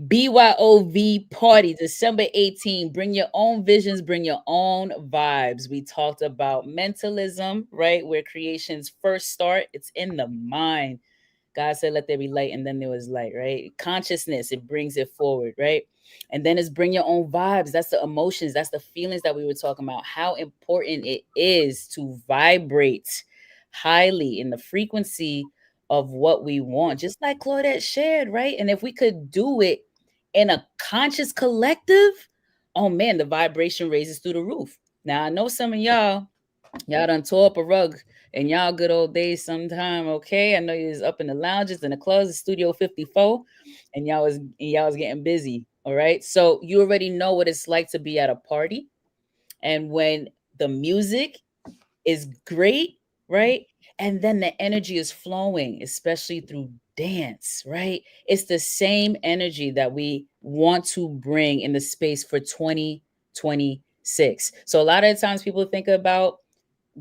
BYOV party, December 18. Bring your own visions, bring your own vibes. We talked about mentalism, right? Where creations first start. It's in the mind. God said, let there be light, and then there was light, right? Consciousness, it brings it forward, right? And then it's bring your own vibes. That's the emotions, that's the feelings that we were talking about. How important it is to vibrate highly in the frequency of what we want, just like Claudette shared, right? And if we could do it in a conscious collective, oh man, the vibration raises through the roof. Now, I know some of y'all done tore up a rug in y'all good old days sometime, okay? I know you was up in the lounges and the clubs, Studio 54, and y'all was getting busy, all right? So you already know what it's like to be at a party. And when the music is great, right? And then the energy is flowing, especially through dance, right? It's the same energy that we want to bring in the space for 2026. So a lot of the times people think about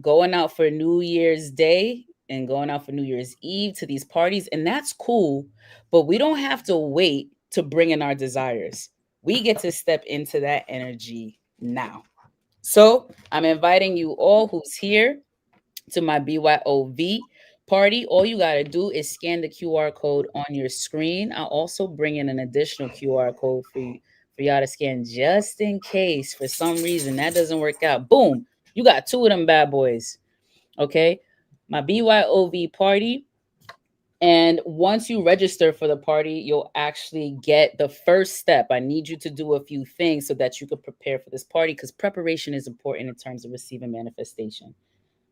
going out for New Year's Day and going out for New Year's Eve to these parties, and that's cool, but we don't have to wait to bring in our desires. We get to step into that energy now. So I'm inviting you all who's here to my BYOV party. All you got to do is scan the QR code on your screen. I'll also bring in an additional QR code for y'all to scan just in case for some reason that doesn't work out. Boom, you got two of them bad boys. Okay, my BYOV party. And once you register for the party, you'll actually get the first step. I need you to do a few things so that you could prepare for this party, because preparation is important in terms of receiving manifestation.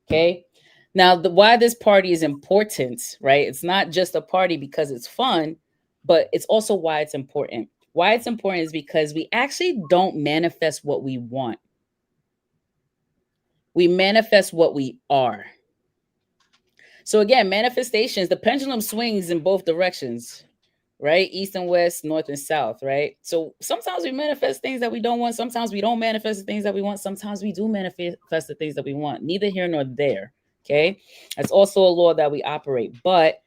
Okay. Now, why this party is important, right? It's not just a party because it's fun, but it's also why it's important. Why it's important is because we actually don't manifest what we want. We manifest what we are. So again, manifestations, the pendulum swings in both directions, right? East and west, north and south, right? So sometimes we manifest things that we don't want. Sometimes we don't manifest the things that we want. Sometimes we do manifest the things that we want. Neither here nor there, okay? That's also a law that we operate. But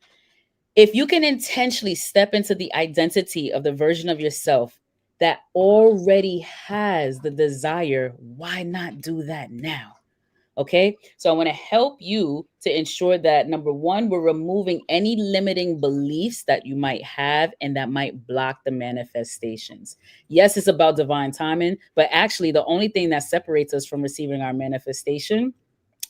if you can intentionally step into the identity of the version of yourself that already has the desire, why not do that now? Okay, so I want to help you to ensure that number one, we're removing any limiting beliefs that you might have and that might block the manifestations. Yes, it's about divine timing, but actually, the only thing that separates us from receiving our manifestation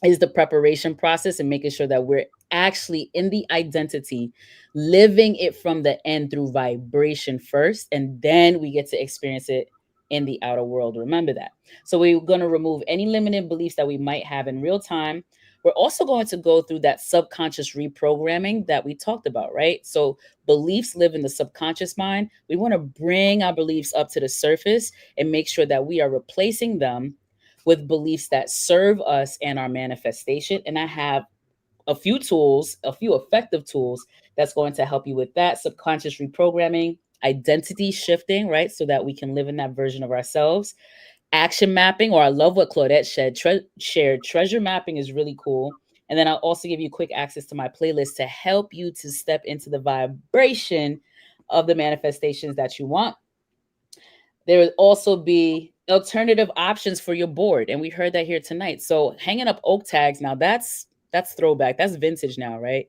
is the preparation process and making sure that we're actually in the identity, living it from the end through vibration first, and then we get to experience it in the outer world. Remember that. So we're going to remove any limiting beliefs that we might have in real time. We're also going to go through that subconscious reprogramming that we talked about, right? So beliefs live in the subconscious mind. We want to bring our beliefs up to the surface and make sure that we are replacing them with beliefs that serve us and our manifestation. And I have a few tools, a few effective tools that's going to help you with that. Subconscious reprogramming, identity shifting, right? So that we can live in that version of ourselves. Action mapping, or I love what Claudette shared. Treasure mapping is really cool. And then I'll also give you quick access to my playlist to help you to step into the vibration of the manifestations that you want. There will also be alternative options for your board, and we heard that here tonight. So hanging up oak tags, now that's throwback, that's vintage now, right?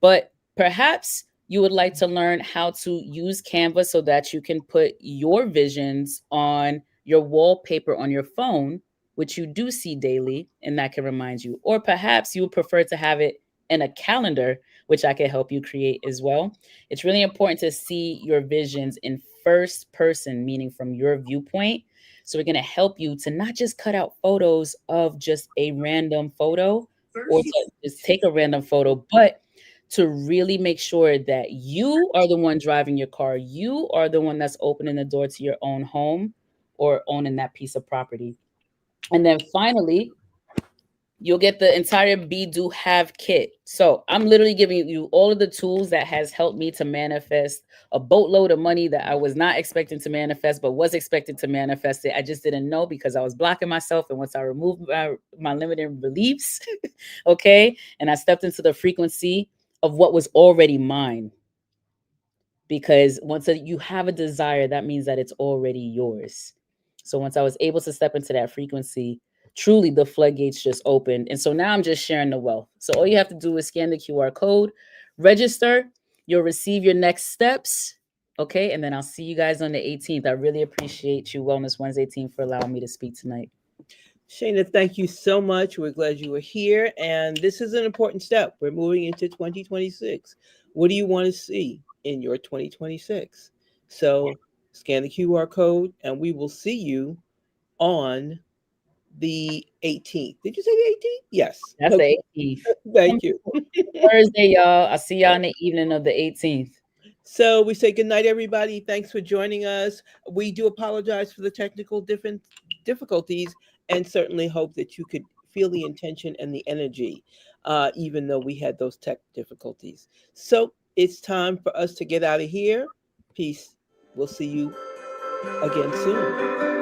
But perhaps you would like to learn how to use Canva so that you can put your visions on your wallpaper on your phone, which you do see daily, and that can remind you. Or perhaps you would prefer to have it in a calendar, which I can help you create as well. It's really important to see your visions in first person, meaning from your viewpoint. So we're going to help you to not just cut out photos of just a random photo or to just take a random photo, but to really make sure that you are the one driving your car. You are the one that's opening the door to your own home or owning that piece of property. And then finally, you'll get the entire Be Do Have kit. So I'm literally giving you all of the tools that has helped me to manifest a boatload of money that I was not expecting to manifest, but was expected to manifest it. I just didn't know because I was blocking myself. And once I removed my limiting beliefs, okay, and I stepped into the frequency of what was already mine. Because once you have a desire, that means that it's already yours. So once I was able to step into that frequency, truly the floodgates just opened. And so now I'm just sharing the wealth. So all you have to do is scan the QR code, register, you'll receive your next steps. Okay. And then I'll see you guys on the 18th. I really appreciate you, Wellness Wednesday team, for allowing me to speak tonight. Shayna, thank you so much. We're glad you were here. And this is an important step. We're moving into 2026. What do you want to see in your 2026? So scan the QR code and we will see you on the 18th. Did you say the 18th? Yes. That's Okay. the 18th. Thank you. Thursday, y'all. I'll see y'all in the evening of the 18th. So we say good night, everybody. Thanks for joining us. We do apologize for the technical difficulties and certainly hope that you could feel the intention and the energy, even though we had those tech difficulties. So it's time for us to get out of here. Peace. We'll see you again soon.